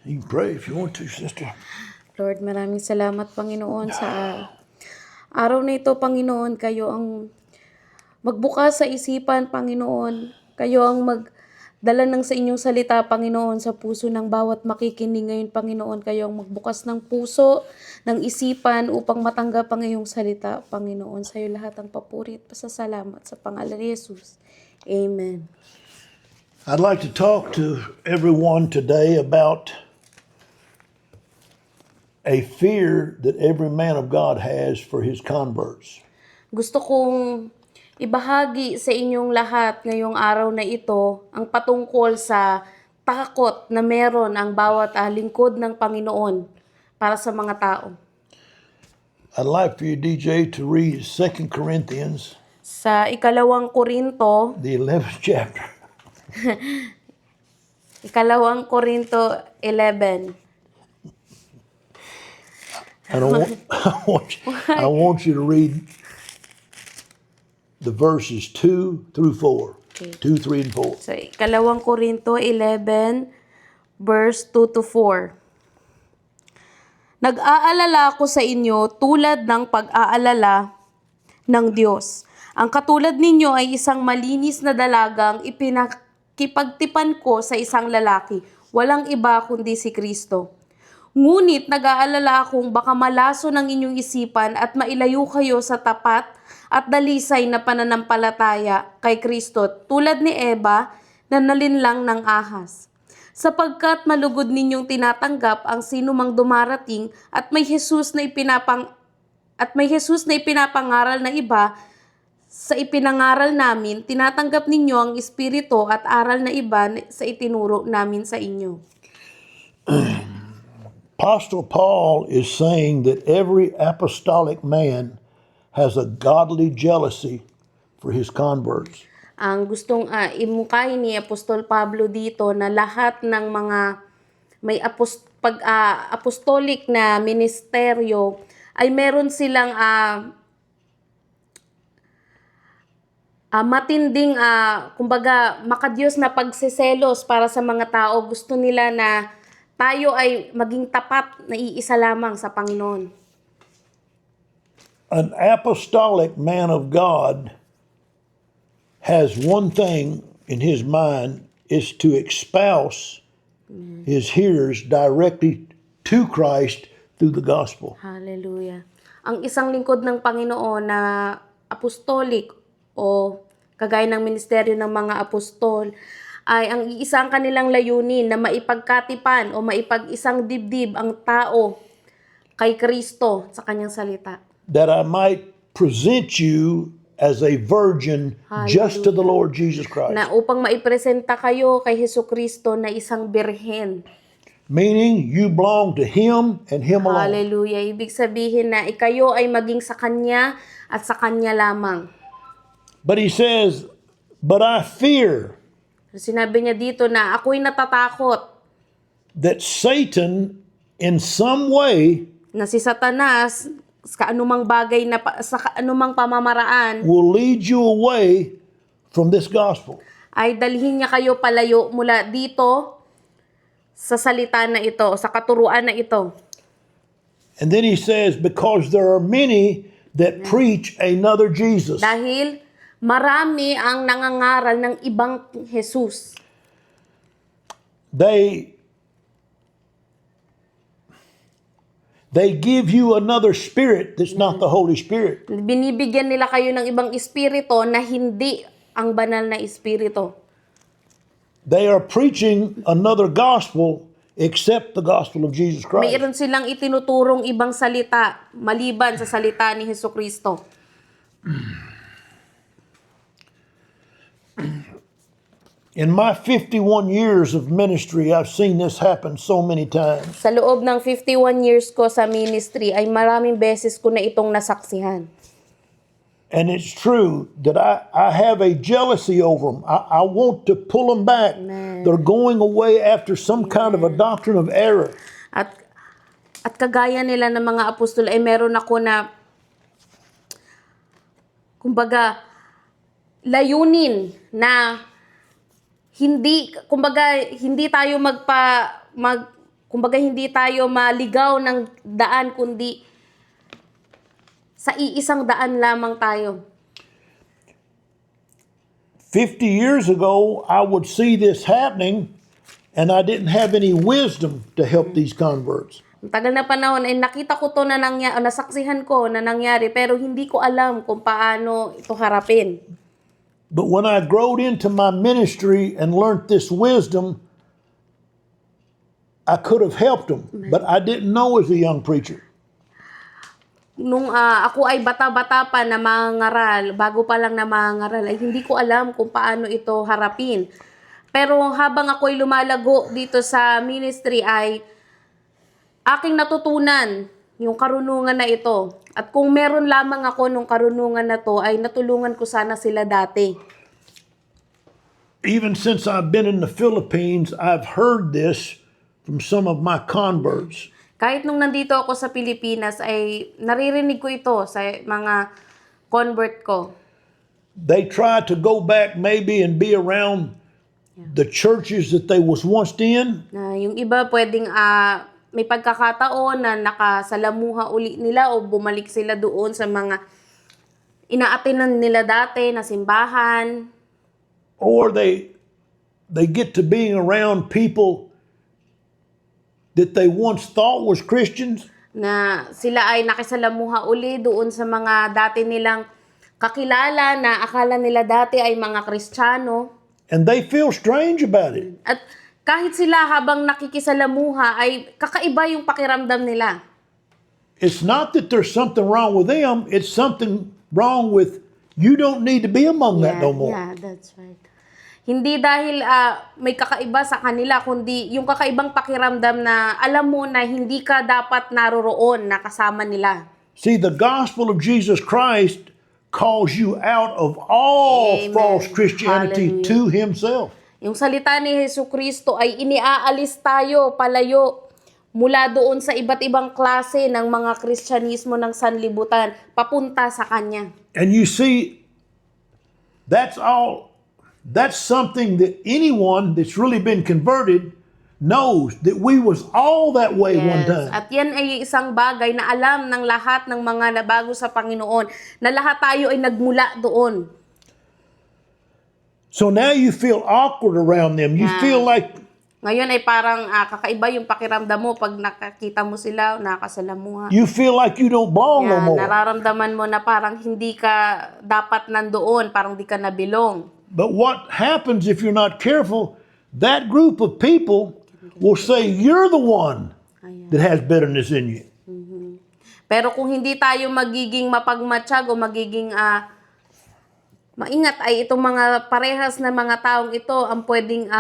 You can pray if you want to, sister. Lord, maraming salamat, Panginoon, sa araw na ito, Panginoon. Kayo ang magbukas sa isipan, Panginoon. Kayo ang magdala ng sa inyong salita, Panginoon, sa puso ng bawat makikinig ngayon, Panginoon. Kayo ang magbukas ng puso, ng isipan upang matanggap ang iyong salita, Panginoon. Sa iyo lahat ang papuri at pasasalamat sa pangalan ni Jesus. Amen. I'd like to talk to everyone today about a fear that every man of God has for his converts. Gusto kong ibahagi sa inyong lahat ngayong araw na ito ang patungkol sa takot na meron ang bawat lingkod ng Panginoon para sa mga tao. I'd like for you, DJ, to read 2 Corinthians, Sa ikalawang Korinto, the 11th chapter. ikalawang Korinto 11. I want you to read the verses 2 through 4. Okay. 2, 3, and 4. So, ikalawang Korinto 11, verse 2 to 4. Nag-aalala ako sa inyo tulad ng pag-aalala ng Diyos. Ang katulad ninyo ay isang malinis na dalagang ipinakipagtipan ko sa isang lalaki. Walang iba kundi si Kristo. Ngunit nag-aalala akong baka malaso ng inyong isipan at mailayo kayo sa tapat at dalisay na pananampalataya kay Kristo tulad ni Eva na nalinlang ng ahas. Sapagkat malugod ninyong tinatanggap ang sinumang dumarating at may Jesus na ipinapangaral na iba sa ipinangaral namin, tinatanggap ninyo ang espiritu at aral na iba sa itinuro namin sa inyo. Apostle Paul is saying that every apostolic man has a godly jealousy for his converts. Ang gustong imukay ni Apostol Pablo dito na lahat ng mga may apostolic na ministeryo ay meron silang matinding kumbaga makadiyos na pagseselos para sa mga tao. Gusto nila na tayo ay maging tapat na iisa lamang sa Panginoon. An apostolic man of God has one thing in his mind, is to espouse his hearers directly to Christ through the gospel. Hallelujah. Ang isang lingkod ng Panginoon na apostolic o kagaya ng ministeryo ng mga apostol ay ang iisang kanilang layunin na maipagkatipan o maipag-isang dibdib ang tao kay Kristo sa kanyang salita. That I might present you as a virgin just to the Lord Jesus Christ. Na upang maipresenta kayo kay Hesukristo na isang birhen. Meaning you belong to Him and Him alone. Hallelujah. Ibig sabihin na ikayo ay maging sa Kanya at sa Kanya lamang. But he says, but I fear Sinabi niya dito na ako'y natatakot that Satan in some way na si Satanas sa anumang bagay na sa anumang pamamaraan will lead you away from this gospel. ay dalhin niya kayo palayo mula dito sa salita na ito, sa katuruan na ito. And then he says, because there are many that preach another Jesus. Dahil marami ang nangangaral ng ibang Jesus. They give you another spirit that's not the Holy Spirit. Binibigyan nila kayo ng ibang espiritu na hindi ang banal na espiritu. They are preaching another gospel except the gospel of Jesus Christ. Mayroon silang itinuturong ibang salita maliban sa salita ni Hesukristo. In my 51 years of ministry, I've seen this happen so many times. Sa loob ng 51 years ko sa ministry ay maraming beses ko na itong nasaksihan. And it's true that I have a jealousy over them. I want to pull them back. Amen. They're going away after some kind of a doctrine of error. At kagaya nila ng mga apostol ay meron ako na kumbaga layunin na hindi tayo kumbaga hindi tayo maligaw ng daan, kundi sa iisang daan lamang tayo. 50 years ago, I would see this happening, and I didn't have any wisdom to help these converts. Ang tagal na panahon ay nakita ko to na nasaksihan ko na nangyari, pero hindi ko alam kung paano ito harapin. But when I growed into my ministry and learned this wisdom, I could have helped them, but I didn't know as a young preacher. Nung ako ay bata-bata pa na mangaral, bago pa lang na mangaral, ay hindi ko alam kung paano ito harapin. Pero habang ako ay lumalago dito sa ministry ay aking natutunan yung karunungan na ito. At kung meron lamang ako nung karunungan na to, ay natulungan ko sana sila dati. Even since I've been in the Philippines, I've heard this from some of my converts. Kahit nung nandito ako sa Pilipinas, ay naririnig ko ito sa mga convert ko. They try to go back maybe and be around the churches that they was once in, Na yung iba pwedeng may pagkakataon na nakasalamuha uli nila o bumalik sila doon sa mga inaatinan nila dati na simbahan. or they get to being around people that they once thought was Christians, Na sila ay nakisalamuha uli doon sa mga dati nilang kakilala na akala nila dati ay mga Kristiyano. and they feel strange about it. At kahit sila habang nakikisalamuha ay kakaiba yung pakiramdam nila. It's not that there's something wrong with them, it's something wrong with you don't need to be among that no more. Yeah, that's right. Hindi dahil may kakaiba sa kanila, kundi yung kakaibang pakiramdam na alam mo na hindi ka dapat naroroon na kasama nila. See, the gospel of Jesus Christ calls you out of all Amen. false Christianity Hallelujah. to himself. Yung salita ni Jesucristo ay iniaalis tayo palayo mula doon sa iba't ibang klase ng mga Kristyanismo ng sanlibutan papunta sa Kanya. And you see, that's something that anyone that's really been converted knows that we was all that way one time. At yan ay isang bagay na alam ng lahat ng mga nabago sa Panginoon, na lahat tayo ay nagmula doon. So now you feel awkward around them. You Yeah. feel like Ngayon ay parang kakaiba yung pakiramdam mo pag nakakita mo sila, nakasalamuha. you don't belong no Yan, more. nararamdaman mo na parang hindi ka dapat nandoon, parang di ka nabilong. But what happens if you're not careful, that group of people will say you're the one that has bitterness in you. Pero kung hindi tayo magiging mapagmatsyag o magiging maingat, ay itong mga parehas na mga taong ito ang pwedeng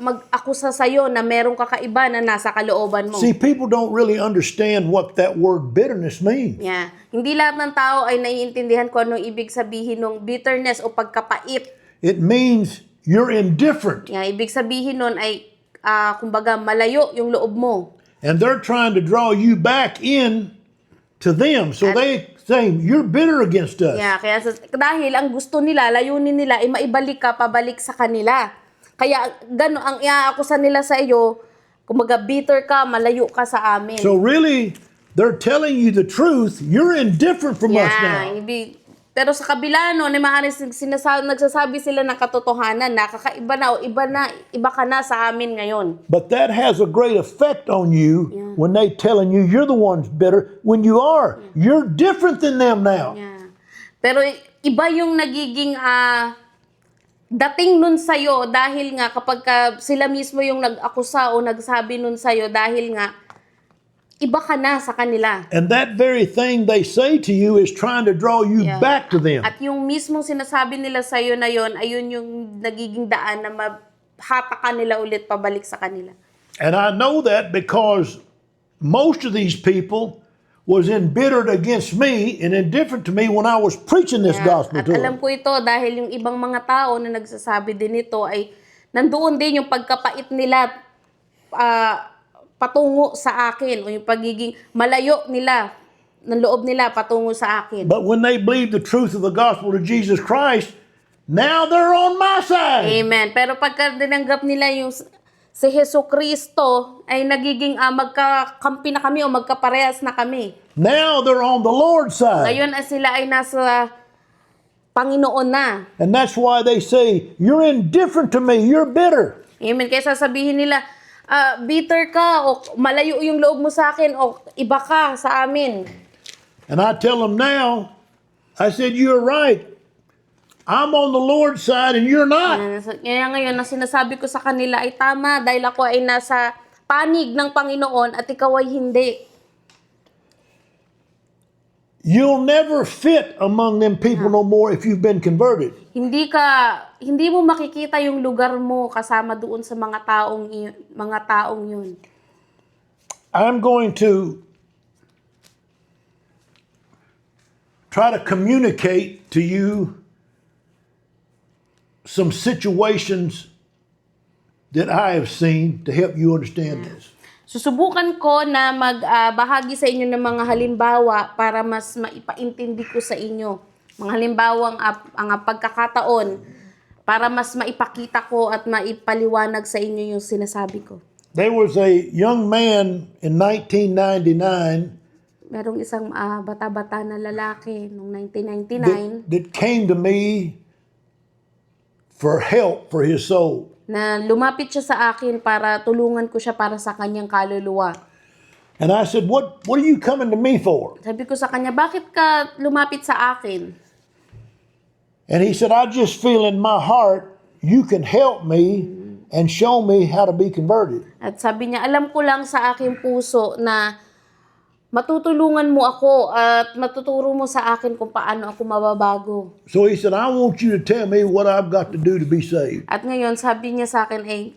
mag-akusa sa'yo na merong kakaiba na nasa kalooban mo. See, people don't really understand what that word bitterness means. Yeah. Hindi lahat ng tao ay naiintindihan kung anong ibig sabihin ng bitterness o pagkapait. It means you're indifferent. Yeah, ibig sabihin nun ay kumbaga malayo yung loob mo. And they're trying to draw you back in to them. So they saying, you're bitter against us. Yeah, kaya dahil ang gusto nila, layunin nila ay maibalik ka pabalik sa kanila. Kaya gano ang iaakusa nila sa iyo, kumbaga bitter ka, malayo ka sa amin. So really, they're telling you the truth. You're indifferent from us now. Pero sa kabila no, nagsasabi sila ng katotohanan na kakaiba na o iba ka na sa amin ngayon. But that has a great effect on you when they telling you you're the ones bitter when you are. You're different than them now. Yeah. Pero iba yung nagiging dating nun sa'yo dahil nga kapag sila mismo yung nag-akusa o nagsabi nun sa'yo dahil nga iba ka na sa kanila. And that very thing they say to you is trying to draw you back to them. At yung mismong sinasabi nila sa'yo na yon, ayun yung nagiging daan na mahatakan nila ulit pabalik sa kanila. And I know that because most of these people was embittered against me and indifferent to me when I was preaching this gospel At to alam them. ko ito dahil yung ibang mga tao na nagsasabi din ito ay nandoon din yung pagkapait nila patungo sa akin o yung pagiging malayo nila ng loob nila patungo sa akin. But when they believe the truth of the gospel of Jesus Christ, now they're on my side. Amen. Pero pagka dinanggap nila yung si Hesus Kristo ay nagiging magkakampi na kami o magkaparehas na kami. Now they're on the Lord's side. Ngayon sila ay nasa Panginoon na. And that's why they say, you're indifferent to me, you're bitter. Amen. Kaya sasabihin nila, bitter ka o malayo yung loob mo sa akin o iba ka sa amin. And I tell them now, I said, you're right. I'm on the Lord's side and you're not. Kaya ngayon, na sinasabi ko sa kanila ay tama dahil ako ay nasa panig ng Panginoon at ikaw ay hindi. You'll never fit among them people no more if you've been converted. Hindi mo makikita yung lugar mo kasama doon sa mga taong yun. I'm going to try to communicate to you some situations that I have seen to help you understand this. Susubukan ko na magbahagi sa inyo ng mga halimbawa para mas maipaintindi ko sa inyo. Mga halimbawang ang pagkakataon para mas maipakita ko at maipaliwanag sa inyo yung sinasabi ko. There was a young man in 1999 Merong isang bata-bata na lalaki noong 1999 that came to me for help for his soul. na lumapit siya sa akin para tulungan ko siya para sa kanyang kaluluwa. And I said, what are you coming to me for? Sabi ko sa kanya, bakit ka lumapit sa akin? And he said, I just feel in my heart you can help me and show me how to be converted. At sabi niya, alam ko lang sa aking puso na matutulungan mo ako at matuturo mo sa akin kung paano ako mababago. So he said, I want you to tell me what I've got to do to be saved. At ngayon, sabi niya sa akin ay,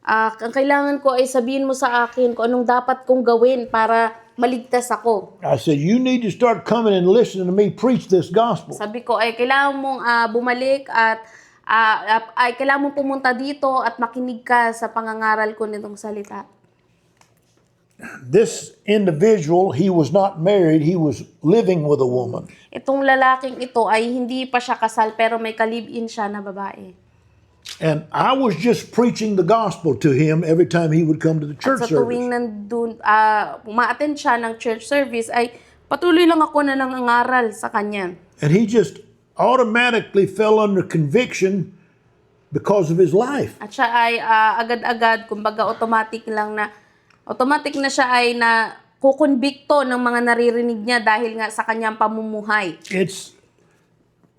ang kailangan ko ay sabihin mo sa akin kung anong dapat kong gawin para maligtas ako. I said, you need to start coming and listening to me preach this gospel. Sabi ko ay kailangan mong bumalik at ay kailangan mong pumunta dito at makinig ka sa pangangaral ko nitong salita. This individual, he was not married, he was living with a woman. Itong lalaking ito ay hindi pa siya kasal pero may ka-live-in siya na babae. And I was just preaching the gospel to him every time he would come to the church At sa tuwing service. ma-attend siya ng church service ay patuloy lang ako na nangangaral sa kanya. And he just automatically fell under conviction because of his life. At siya ay agad-agad, kumbaga automatic na siya ay na kukonbikto ng mga naririnig niya dahil nga sa kanyang pamumuhay.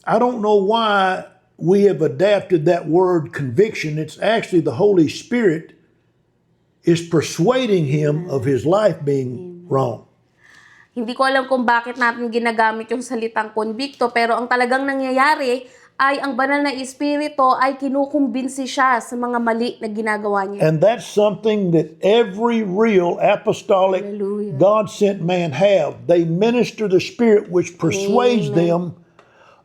I don't know why we have adapted that word conviction. It's actually the Holy Spirit is persuading him of his life being wrong. Hindi ko alam kung bakit natin ginagamit yung salitang konbikto, pero ang talagang nangyayari ay ang banal na espiritu ay kinukumbinsi siya sa mga mali na ginagawa niya. And that's something that every real apostolic Hallelujah. God-sent man have. They minister the Spirit which persuades them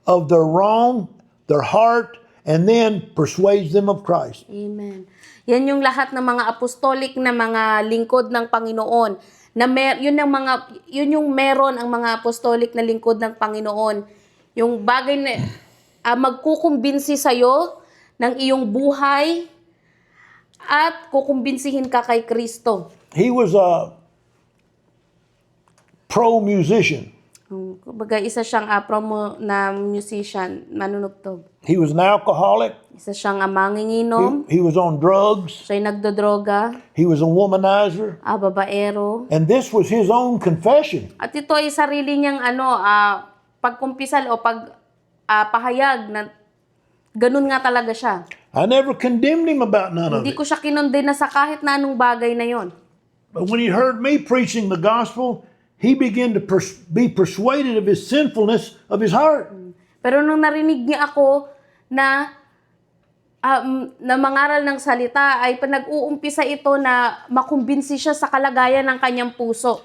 of their wrong, their heart, and then persuades them of Christ. Amen. Yan yung lahat ng mga apostolic na mga lingkod ng Panginoon. Yun yung meron ang mga apostolic na lingkod ng Panginoon. Yung bagay na magkukumbinsi sa'yo ng iyong buhay at kukumbinsihin ka kay Kristo. He was a pro musician. Kumbaga, isa siyang promo na musician, manunugtog. He was an alcoholic. Isa siyang manginginom. He was on drugs. Siya'y nagdodroga. He was a womanizer. Babaero. And this was his own confession. At ito ay sarili niyang pagkumpisal o pahayag na ganun nga talaga siya. I never condemned him about none of Hindi it. ko siya kinondena sa kahit na anong bagay na yon. But when he heard me preaching the gospel, he began to be persuaded of his sinfulness of his heart. Pero nung narinig niya ako na mangaral ng salita, ay nag-uumpisa ito na makumbinsi siya sa kalagayan ng kanyang puso.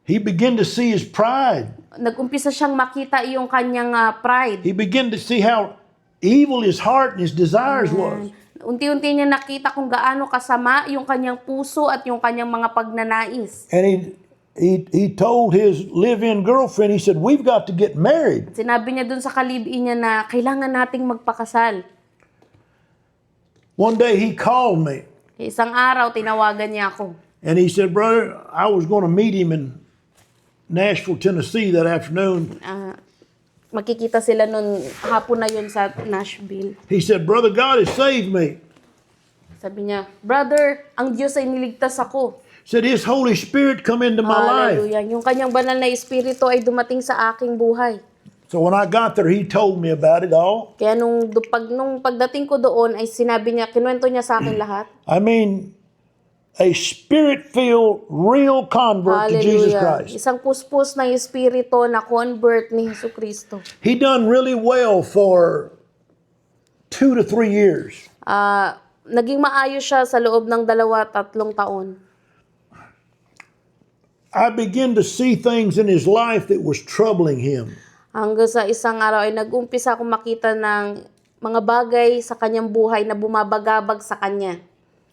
He began to see his pride. Nag-umpisa siyang makita yung kanyang pride. He began to see how evil his heart and his desires was. Unti-unti niya nakita kung gaano kasama yung kanyang puso at yung kanyang mga pagnanais. And he told his live-in girlfriend, he said, we've got to get married. Sinabi niya dun sa kalib-in niya na kailangan nating magpakasal. One day he called me Isang araw, tinawagan niya ako. And he said, brother, I was going to meet him in Nashville, Tennessee that afternoon. Makikita sila nun, hapon na yun sa Nashville. He said, brother, God has saved me. Sabi niya, brother, ang Diyos ay niligtas ako. Said his Holy Spirit come into my life. Hallelujah. Yung kanyang banal na espiritu ay dumating sa aking buhay. So when I got there, he told me about it all. Kaya nung pagdating ko doon ay sinabi niya, kinuwento niya sa akin lahat. I mean, a spirit-filled, real convert to Jesus Hallelujah. Christ. Isang puspos na espiritu na convert ni Jesucristo. He done really well for 2 to 3 years. Naging maayos siya sa loob ng 2-3 taon. I began to see things in his life that was troubling him. Hanggang sa isang araw ay nag-umpisa akong makita ng mga bagay sa kanyang buhay na bumabagabag sa kanya.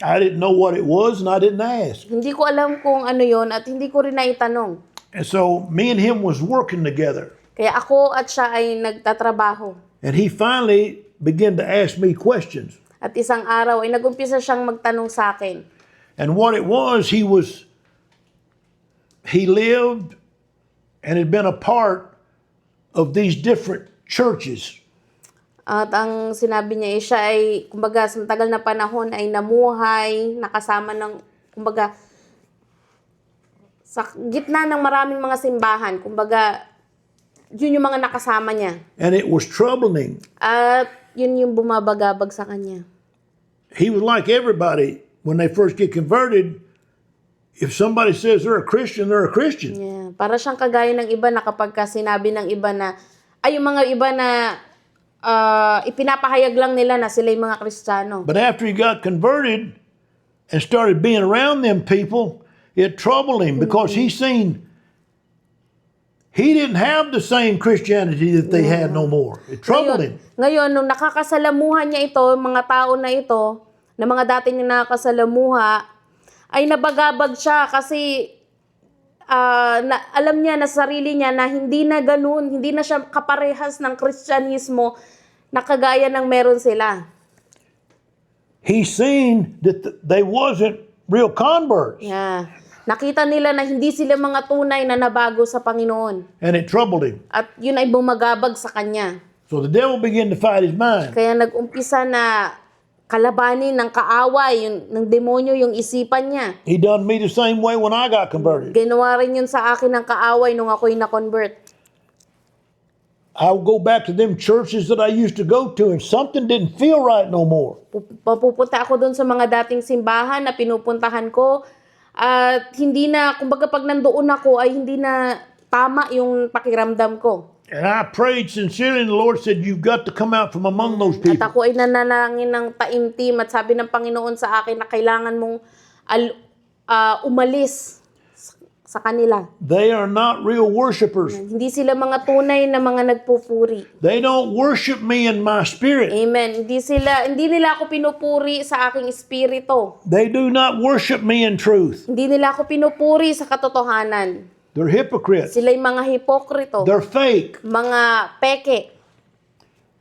I didn't know what it was and I didn't ask. Hindi ko alam kung ano yon at hindi ko rin naitanong. And so me and him was working together. Kaya ako at siya ay nagtatrabaho. And he finally began to ask me questions. At isang araw ay nag-umpisa siyang magtanong sa akin. And what it was, he lived and had been a part of these different churches. At ang sinabi niya siya ay, kumbaga, sa matagal na panahon ay namuhay, nakasama ng, kumbaga, sa gitna ng maraming mga simbahan, kumbaga, yun yung mga nakasama niya. And it was troubling. At yun yung bumabagabag sa kanya. He was like everybody when they first get converted. If somebody says they're a Christian, they're a Christian. Yeah. Para siyang kagaya ng iba na kapag sinabi ng iba na, ay yung mga iba na ipinapahayag lang nila na sila yung mga Kristiyano. But after he got converted and started being around them people, it troubled him because he seen he didn't have the same Christianity that they had no more. It troubled him. Ngayon, nung nakakasalamuhan niya ito, mga tao na ito, na mga dati niya nakakasalamuha, ay nabagabag siya kasi alam niya na sarili niya na hindi na ganun, hindi na siya kaparehas ng Kristyanismo na kagaya ng meron sila. He seen that they wasn't real converts. Yeah. Nakita nila na hindi sila mga tunay na nabago sa Panginoon. And it troubled him. At yun ay bumagabag sa kanya. So the devil began to fight his mind. Kaya nag-umpisa na kalabanin ng kaaway, ng demonyo yung isipan niya. He done me the same way when I got converted. Ginawa rin yun sa akin ng kaaway nung ako'y na-convert. I would go back to them churches that I used to go to and something didn't feel right no more. Papupunta ako doon sa mga dating simbahan na pinupuntahan ko at hindi na, kumbaga pag nandoon ako ay hindi na tama yung pakiramdam ko. And I prayed sincerely and the Lord said, you've got to come out from among those At people. ako ay nanalangin ng taimtim at sabi ng Panginoon sa akin na kailangan mong umalis sa kanila. They are not real worshipers. Hindi sila mga tunay na mga nagpupuri. They don't worship me in my spirit. Amen. Hindi nila ako pinupuri sa aking espiritu. They do not worship me in truth. Hindi nila ako pinupuri sa katotohanan. They're hypocrites. Sila'y mga hipokrito, They're fake. mga peke.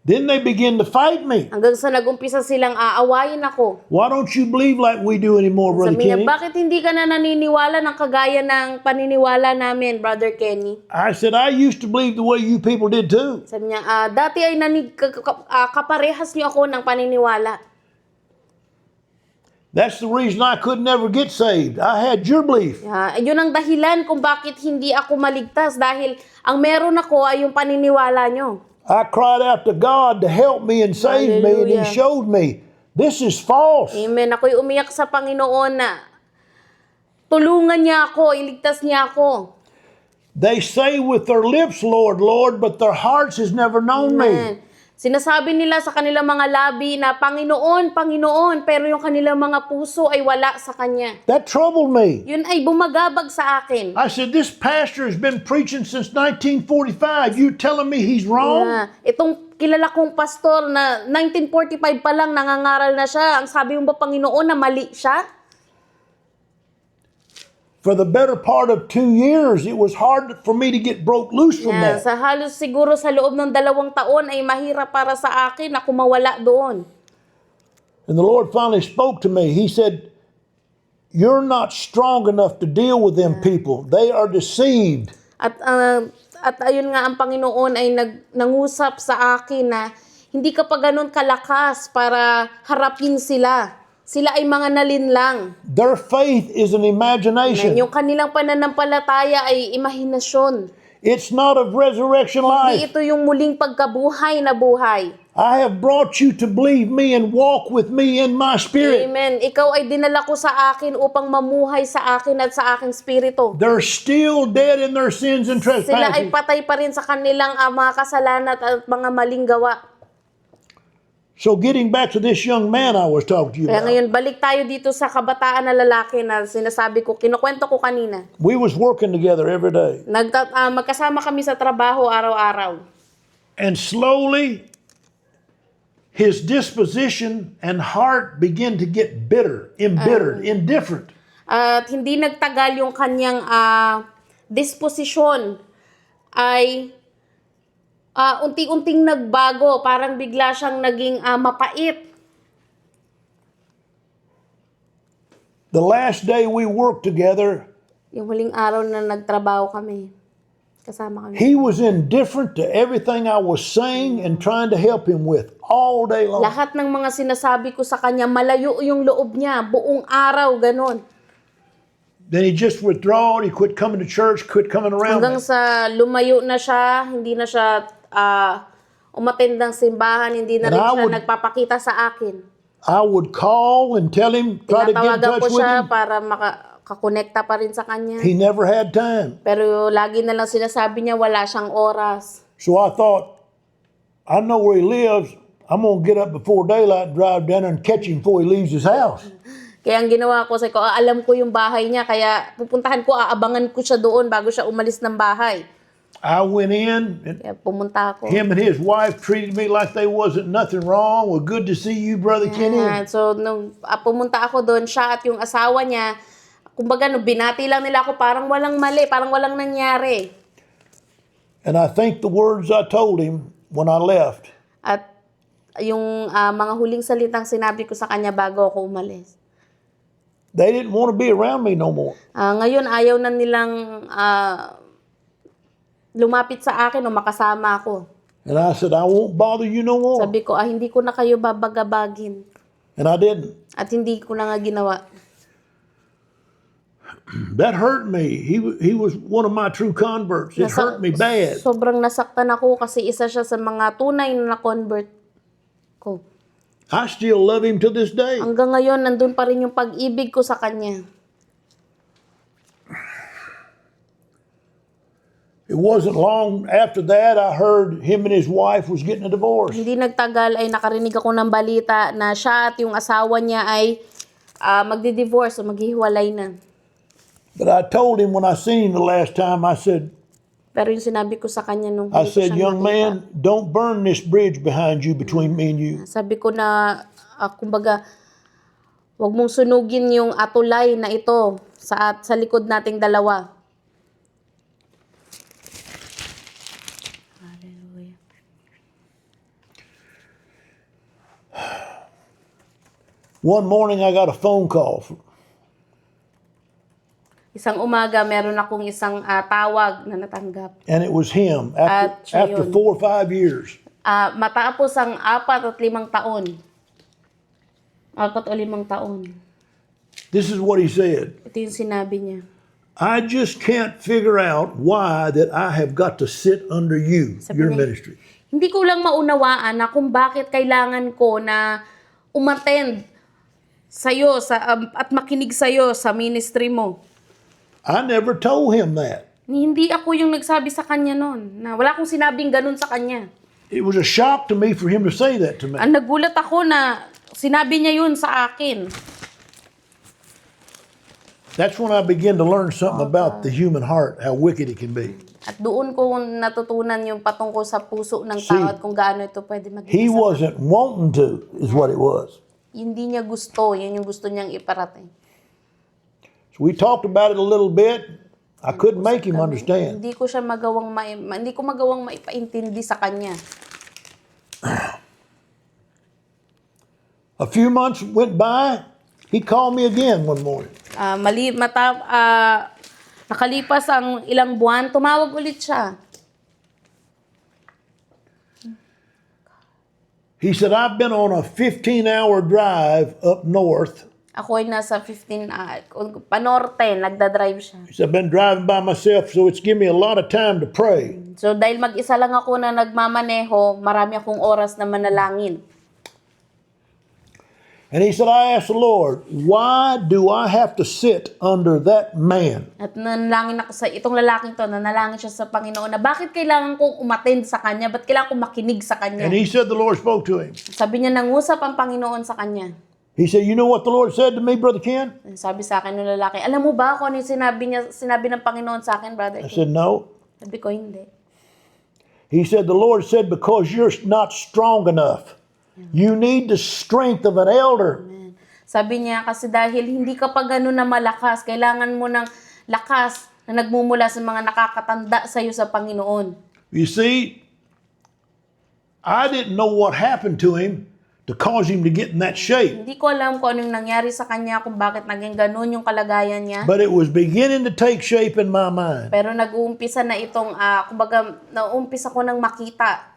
Then they begin to fight me. Hanggang sa nagumpisa silang aawayin ako. Why don't you believe like we do anymore, Brother Sabi niya, Kenny? bakit hindi ka na naniniwala ng kagaya ng paniniwala namin, Brother Kenny? I said, I used to believe the way you people did too. Sabi niya, dati ay kaparehas niyo ako ng paniniwala. That's the reason I could never get saved. I had your belief. Yun ang dahilan kung bakit hindi ako maligtas dahil ang meron ako ay yung paniniwala niyo. I cried out to God to help me and save me, and He Hallelujah. showed me this is false. Amen. Ako'y umiyak sa Panginoon na tulungan niya ako, iligtas niya ako. They say with their lips, Lord, Lord, but their hearts has never known me. Amen. Sinasabi nila sa kanilang mga labi na Panginoon, Panginoon, pero yung kanilang mga puso ay wala sa Kanya. That troubled me. Yun ay bumagabag sa akin. I said, this pastor has been preaching since 1945. You telling me he's wrong? Itong kilala kong pastor na 1945 pa lang nangangaral na siya. Ang sabi mo ba Panginoon na mali siya? For the better part of 2 years, it was hard for me to get broke loose from that. Sa halos siguro sa loob ng 2 taon ay mahirap para sa akin na kumawala doon. And the Lord finally spoke to me. He said, you're not strong enough to deal with them people. They are deceived. At ayun nga, ang Panginoon ay nangusap sa akin na hindi ka pa ganun kalakas para harapin sila. Sila ay mga nalinlang. Their faith is an imagination. Yung kanilang pananampalataya ay imahinasyon. It's not of resurrection Hindi life. ito yung muling pagkabuhay na buhay. I have brought you to believe me and walk with me in my spirit. Amen. Ikaw ay dinala ko sa akin upang mamuhay sa akin at sa aking spirito. They're still dead in their sins and Sila ay trespasses. patay pa rin sa kanilang mga kasalanan at mga maling gawa. So getting back to this young man I was talking to you Kaya about. ngayon, balik tayo dito sa kabataan na lalaki na sinasabi ko, kinukwento ko kanina. We was working together every day. Magkasama kami sa trabaho araw-araw. And slowly, his disposition and heart began to get bitter, embittered, indifferent. At hindi nagtagal yung kanyang disposisyon ay unti-unting nagbago. Parang bigla siyang naging mapait. The last day we worked together, Yung huling araw na nagtrabaho kami, kasama kami. he was indifferent to everything I was saying and trying to help him with all day long. Lahat ng mga sinasabi ko sa kanya, malayo yung loob niya, buong araw, ganon. Then he just withdrawed. He quit coming to church, quit coming around Hanggang me. sa lumayo na siya, hindi na siya umattend ng simbahan, hindi na And rin I siya would- nagpapakita sa akin. I would call and tell him, try to get in Tinatawagan touch ko with siya him. para makakonekta pa rin sa kanya. He never had time. Pero lagi na lang sinasabi niya wala siyang oras. So I thought, I know where he lives. I'm going to get up before daylight and drive down there and catch him before he leaves his house. Kaya ang ginawa ko, sabi ko, alam ko yung bahay niya, kaya pupuntahan ko, aabangan ko siya doon bago siya umalis ng bahay. I went in, and Kaya pumunta ako. him and his wife treated me like they wasn't nothing wrong. Well, good to see you, Brother Kenny. So, nung pumunta ako doon, siya at yung asawa niya, kumbaga, nung binati lang nila ako, parang walang mali, parang walang nangyari. And I think the words I told him when I left, At yung mga huling salitang sinabi ko sa kanya bago ako umalis. they didn't want to be around me no more. Ngayon, ayaw na nilang lumapit sa akin o makasama ako. And I said, I won't bother you no more. Sabi ko, hindi ko na kayo babagabagin. And I didn't. At hindi ko na nga ginawa. That hurt me. He was one of my true converts. It hurt me bad. Sobrang nasaktan ako kasi isa siya sa mga tunay na na-convert ko. I still love him to this day. Hanggang ngayon, nandun pa rin yung pag-ibig ko sa kanya. It wasn't long after that I heard him and his wife was getting a divorce. Hindi nagtagal ay nakarinig ako ng balita na siya at yung asawa niya ay magdi-divorce o maghihiwalay na. But I told him when I seen him the last time, I said, Pero yung sinabi ko sa kanya nung I huli ko said, siyang young nakita, man, don't burn this bridge behind you between me and you. sabi ko na, kumbaga, wag mong sunugin yung atulay na ito sa likod nating dalawa. Hallelujah. One morning I got a phone call. Isang umaga, meron akong isang tawag na natanggap. And it was him At siya after yun. 4 or 5 years. Matapos ang 4 at 5 taon. 4 o 5 taon. This is what he said. Ito yung sinabi niya. I just can't figure out why that I have got to sit under you, Sabi your niya, ministry. Hindi ko lang maunawaan na kung bakit kailangan ko na umattend sa'yo at makinig sa'yo sa ministry mo. I never told him that. Hindi ako yung nagsabi sa kanya noon. Na wala akong sinabing ganun sa kanya. It was a shock to me for him to say that to me. Ang nagulat ako na sinabi niya yun sa akin. That's when I began to learn something about the human heart, how wicked it can be. At doon ko natutunan yung patungkol sa puso ng tao at kung gaano ito pwede maging He masama. wasn't wanting to, is what it was. Hindi niya gusto. Yun yung gusto niyang iparating. So we talked about it a little bit. I couldn't make him understand. Hindi ko magawang maipaintindi sa kanya. A few months went by. he called me again one morning. Nakalipas ang ilang buwan, tumawag ulit siya. He said, I've been on a 15-hour drive up north. Ako ay nasa 15, panorte, nagdadrive siya. He said, I've been driving by myself, so it's given me a lot of time to pray. So dahil mag-isa lang ako na nagmamaneho, marami akong oras na manalangin. And he said, I asked the Lord, why do I have to sit under that man? At nanalangin ako sa itong lalaking to, nanalangin siya sa Panginoon na bakit kailangan kong umattend sa kanya? Ba't kailangan kong makinig sa kanya? And he said the Lord spoke to him. Sabi niya, nangusap ang Panginoon sa kanya. He said, you know what the Lord said to me, Brother Ken? Sabi sa akin ng lalaki, alam mo ba kung ano yung sinabi ng Panginoon sa akin, brother? I said, no. Sabi ko, hindi. He said, the Lord said, because you're not strong enough. You need the strength of an elder. Sabi niya, kasi dahil hindi ka pa gano'n na malakas, kailangan mo ng lakas na nagmumula sa mga nakakatanda sa iyo sa Panginoon. You see, I didn't know what happened to him to cause him to get in that shape. Hindi ko alam kung anong nangyari sa kanya, kung bakit naging gano'n yung kalagayan niya. But it was beginning to take shape in my mind. Pero nag-uumpisa na itong, kumbaga, nauumpisa ko nang makita.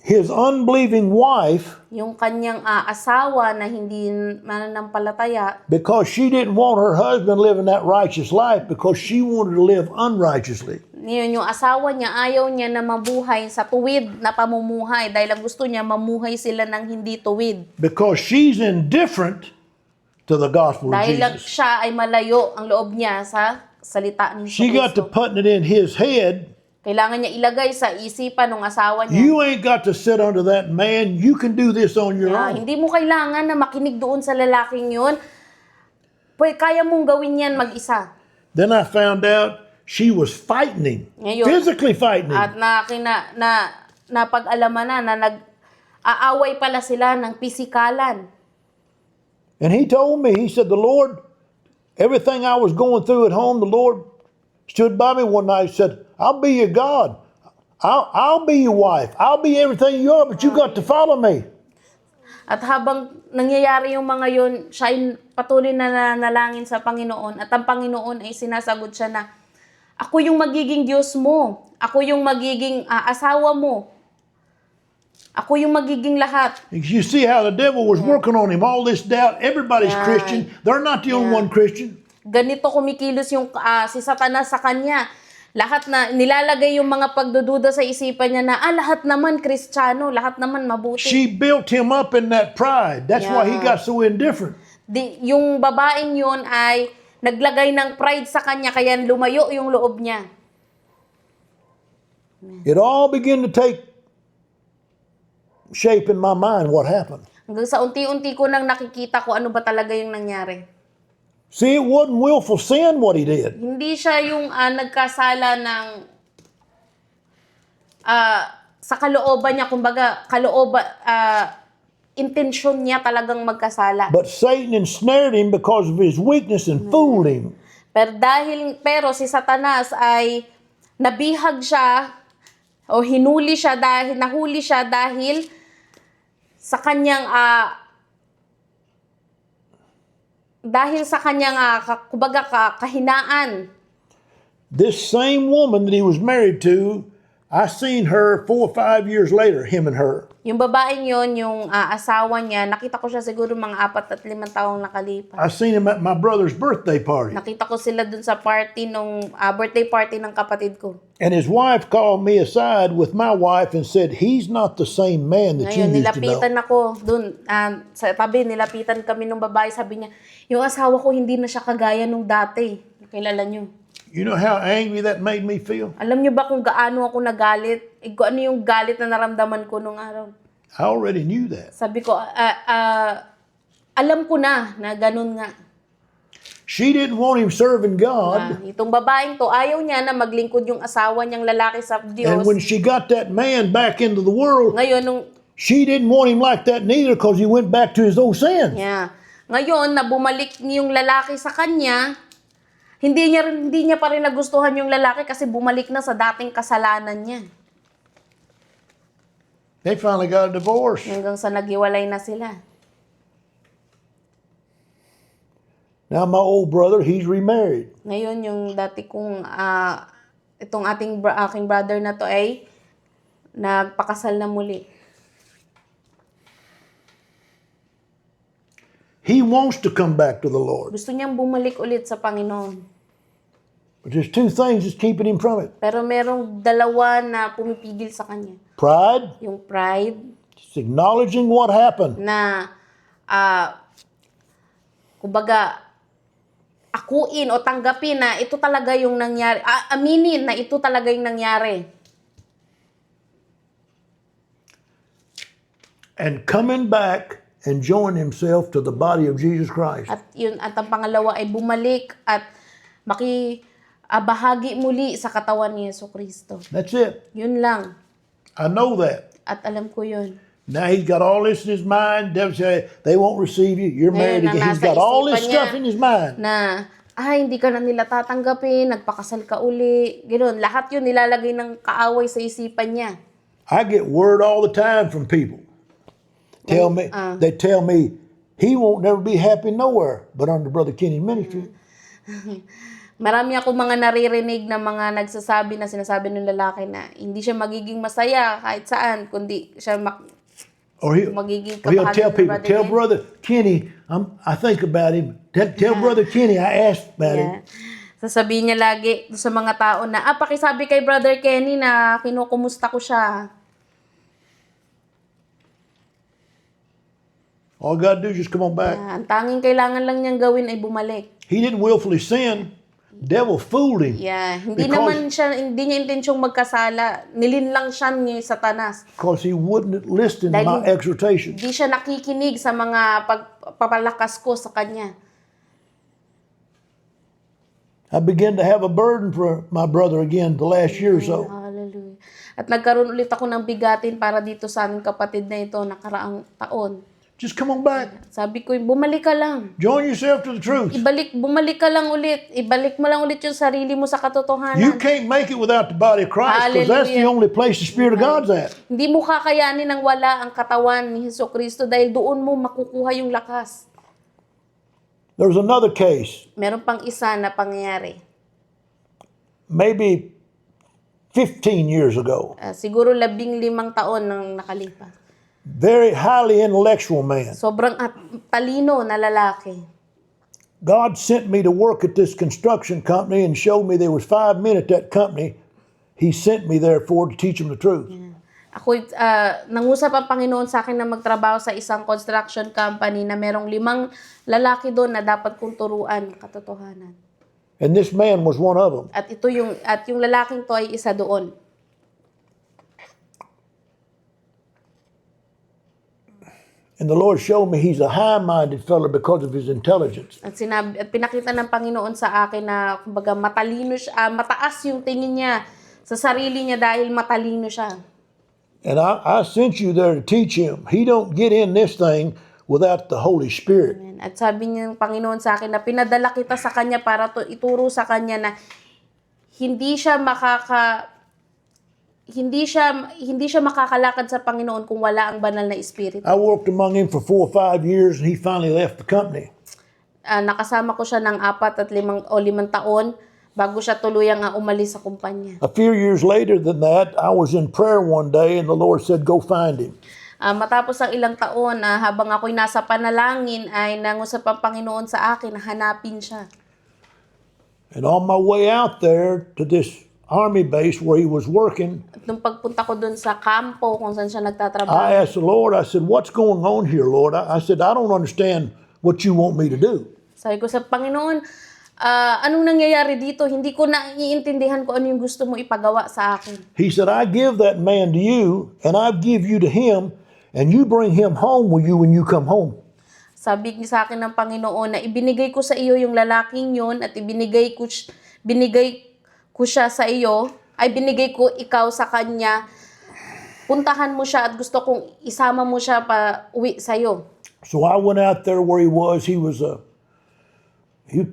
His unbelieving wife, Yung kanyang asawa na hindi mananampalataya, because she didn't want her husband living that righteous life, because she wanted to live unrighteously. yun, yung asawa niya, ayaw niya na mabuhay sa tuwid na pamumuhay dahil ang gusto niya, mamuhay sila ng hindi tuwid. Because she's indifferent to the gospel of Dahil lang Jesus. siya ay malayo ang loob niya sa salita ni She got to Kristo. putting it in his head. Kailangan niya ilagay sa isipan ng asawa niya. You ain't got to sit under that man. You can do this on your own. Hindi mo kailangan na makinig doon sa lalaking yun. Kaya mong gawin yan mag-isa. Then I found out she was fighting him, Ngayon, physically fighting him. At napag-alaman na nag-aaway pala sila ng pisikalan. And he told me, he said, the Lord, everything I was going through at home, the Lord stood by me one night and said, I'll be your God. I'll be your wife. I'll be everything you are, but you got to follow me. At habang nangyayari yung mga yun, siya ay patuloy na nanalangin sa Panginoon. At ang Panginoon ay sinasagot siya na, ako yung magiging Diyos mo. Ako yung magiging asawa mo. Ako yung magiging lahat. You see how the devil was working on him, all this doubt. Everybody's Yeah. Christian. They're not the only one Christian. Ganito kumikilos yung si Satanas sa kanya. Lahat na nilalagay yung mga pagdududa sa isipan niya na lahat naman Kristiyano, lahat naman mabuti. She built him up in that pride. That's why he got so indifferent. Yung babaeng yun ay naglagay ng pride sa kanya kaya lumayo yung loob niya. It all began to take shape in my mind what happened. Hanggang sa unti-unti ko nang nakikita ko ano ba talaga yung nangyari. See, it wasn't willful sin what he did. Hindi siya yung nagkasala ng sa kalooban niya, kumbaga intensyon niya talagang magkasala. But Satan ensnared him because of his weakness and fooled him. Pero si Satanas ay nabihag siya o nahuli siya dahil sa kanyang kumbaga kahinaan. This same woman that he was married to, I seen her 4 or 5 years later, him and her. Yung babaeng yon, yung asawa niya, nakita ko siya siguro mga 4 at 5 taong nakalipas. I seen him at my brother's birthday party. Nakita ko sila dun sa party birthday party ng kapatid ko. And his wife called me aside with my wife and said, he's not the same man that Ngayon, you used to know. nilapitan ako dun, sa tabi, nilapitan kami ng babae, sabi niya, yung asawa ko hindi na siya kagaya nung dati. Kilala niyo. You know how angry that made me feel? Alam niyo ba kung gaano ako nagalit? Kung ano yung galit na naramdaman ko nung araw? I already knew that. Sabi ko, alam ko na ganun nga. She didn't want him serving God. Itong babaeng to, ayaw niya na maglingkod yung asawa niyang lalaki sa Diyos. And when she got that man back into the world, Ngayon, she didn't want him like that neither because he went back to his old sin. Ngayon, na bumalik yung lalaki sa kanya, hindi niya pa rin nagustuhan yung lalaki kasi bumalik na sa dating kasalanan niya. They finally got a divorce. Hanggang sa naghiwalay na sila. Now my old brother, he's remarried. Ngayon, yung dati kong, itong aking brother na to ay nagpakasal na muli. He wants to come back to the Lord. Gusto niyang bumalik ulit sa Panginoon. But there's two things that's keeping him from it. Pero merong dalawa na pumipigil sa kanya. Pride, Yung pride just acknowledging what happened. na, kumbaga, akuin o tanggapin na ito talaga yung nangyari. Aminin na ito talaga yung nangyari. And coming back and join himself to the body of Jesus Christ. At ang pangalawa ay bumalik at bahagi muli sa katawan ni Jesucristo. That's it. Yun lang. I know that. At alam ko yun. Now he's got all this in his mind. Devil say, they won't receive you. You're married Ngayon na again. He's nasa got all this isipan stuff niya in his mind. Na, hindi ka na nila tatanggapin, nagpakasal ka uli, gano'n. Lahat yun nilalagay ng kaaway sa isipan niya. I get word all the time from people. They tell me, he won't never be happy nowhere but under Brother Kenny's ministry. Marami ako mga naririnig na mga sinasabi ng lalaki na hindi siya magiging masaya kahit saan, kundi siya magiging Or he'll kabahagi tell ng people, Brother tell Kenny. Brother Kenny, I think about him. Tell Brother Kenny, I asked about him. Sasabihin niya lagi sa mga tao na, pakisabi kay Brother Kenny na kinukumusta ko siya. All God do is just come on back. Ang tanging kailangan lang niyang gawin ay bumalik. He didn't willfully sin. Devil fooled him. Hindi niya intensyong magkasala. Nilinlang siya ni Satanas. Because he wouldn't listen to my exhortation. Hindi siya nakikinig sa mga pagpapalakas ko sa kanya. I began to have a burden for my brother again the last year or so. Hallelujah. At nagkaroon ulit ako ng bigatin para dito sa aming kapatid na ito nakaraang taon. Just come on back. Sabi ko, bumalik ka lang. Join yourself to the truth. Bumalik ka lang ulit. Ibalik mo lang ulit yung sarili mo sa katotohanan. You can't make it without the body of Christ because that's the only place the Spirit of God's at. Hindi mo kakayanin ng wala ang katawan ni Jesucristo dahil doon mo makukuha yung lakas. There's another case, Meron pang isa na pangyayari. maybe 15 years ago. Siguro 15 taon nang nakalipas. Very highly intellectual man. Sobrang talino na lalaki. God sent me to work at this construction company and showed me there was 5 men at that company. He sent me there for to teach them the truth. Ako, nangusap ang Panginoon sa akin na magtrabaho sa isang construction company na merong 5 lalaki doon na dapat kong turuan ng katotohanan. And this man was one of them. At yung lalaking to ay isa doon. And the Lord showed me he's a high-minded fellow because of his intelligence. At pinakita ng Panginoon sa akin na kumbaga matalino siya, mataas yung tingin niya sa sarili niya dahil matalino siya. And I sent you there to teach him. He don't get in this thing without the Holy Spirit. Amen. At sabi niya ng Panginoon sa akin na pinadala kita sa kanya para ituro sa kanya na hindi siya makakalakad sa Panginoon kung wala ang banal na espiritu. I worked among him for 4 or 5 years and he finally left the company. Nakasama ko siya ng 4 o 5 taon bago siya tuluyang umalis sa kumpanya. A few years later than that, I was in prayer one day and the Lord said, go find him. Matapos ang ilang taon, habang ako'y nasa panalangin, ay nangusap ang Panginoon sa akin na hanapin siya. And on my way out there to this army base where he was working, At nung pagpunta ko dun sa kampo kung saan siya nagtatrabaho, I asked the Lord, I said, what's going on here, Lord? I said, I don't understand what you want me to do. sabi ko sa Panginoon, anong nangyayari dito? Hindi ko naiintindihan kung ano yung gusto mo ipagawa sa akin. He said, I give that man to you and I give you to him and you bring him home with you when you come home. Sabi niya sa akin ng Panginoon na ibinigay ko sa iyo yung lalaking yun at binigay ko siya sa iyo, ay binigay ko ikaw sa kanya. Puntahan mo siya at gusto kong isama mo siya pa uwi sa iyo. So I went out there where he was. He was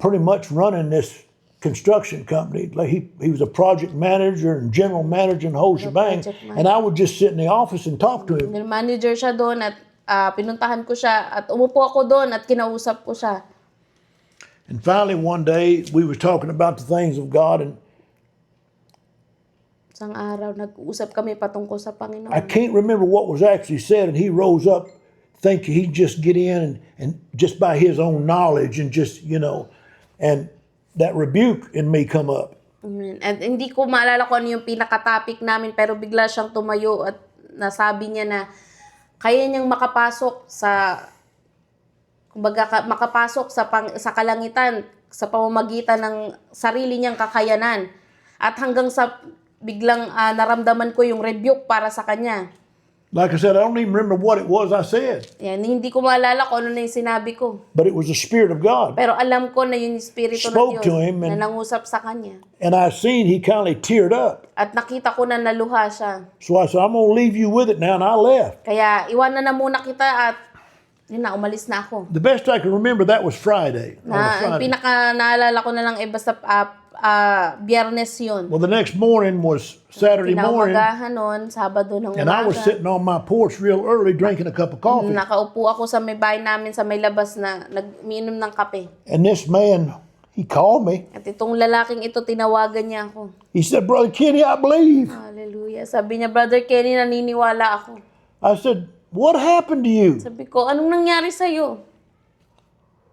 pretty much running this construction company. Like he was a project manager and general manager and the whole shebang. project manager. And I would just sit in the office and talk to him. Manager siya doon at pinuntahan ko siya at umupo ako doon at kinausap ko siya. And finally, one day, we was talking about the things of God, and Isang araw, nag-uusap kami patungkol sa I Panginoon. can't remember what was actually said, and he rose up thinking he'd just get in and just by his own knowledge and just, and that rebuke in me come up. At hindi ko maalala kung ano yung pinaka-topic namin, pero bigla siyang tumayo at nasabi niya na kaya niyang makapasok sa, kumbaga, makapasok sa kalangitan sa pamamagitan ng sarili niyang kakayanan. At hanggang sa biglang naramdaman ko yung rebuke para sa kanya. Like I said, I don't even remember what it was I said, Yan, hindi ko maalala kung ano na yung sinabi ko. but it was the Spirit of God. Pero alam ko na yung Espiritu ng Spoke Diyos to him na and- nangusap sa kanya. And I seen he kind of teared up. At nakita ko na naluha siya. So I said, I'm going to leave you with it now, and I left. Kaya iwanan na muna kita at yun na, umalis na ako. The best I can remember, that was Friday. On a Ang Friday. pinaka naalala ko na lang basta Biyernes yun. Well, the next morning was Saturday morning, Kinaumagahan nun, Sabado ng and I was umaga. sitting on my porch real early drinking a cup of coffee. Nakaupo ako sa may bahay namin sa may labas na nagminom ng kape. And this man, he called me. At itong lalaking ito, tinawagan niya ako. He said, Brother Kenny, I believe. Hallelujah. Sabi niya, Brother Kenny, naniniwala ako. I said, what happened to you? Sabi ko, anong nangyari sa'yo?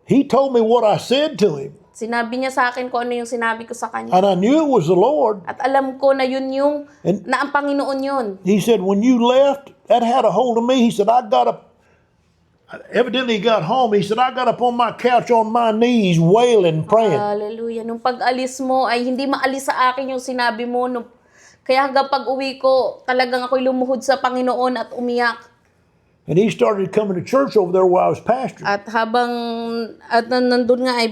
He told me what I said to him. Sinabi niya sa akin kung ano yung sinabi ko sa kanya. And I knew it was the Lord. At alam ko na yun yung, And- na ang Panginoon yun. He said, when you left, that had a hold of me. He said, I got up. Evidently he got home. He said, I got up on my couch on my knees wailing, praying. Hallelujah. Nung pag-alis mo ay hindi maalis sa akin yung sinabi mo. Kaya hanggang pag-uwi ko, talagang ako'y lumuhod sa Panginoon at umiyak. And he started coming to church over there where I was pastoring. At nandun nga ay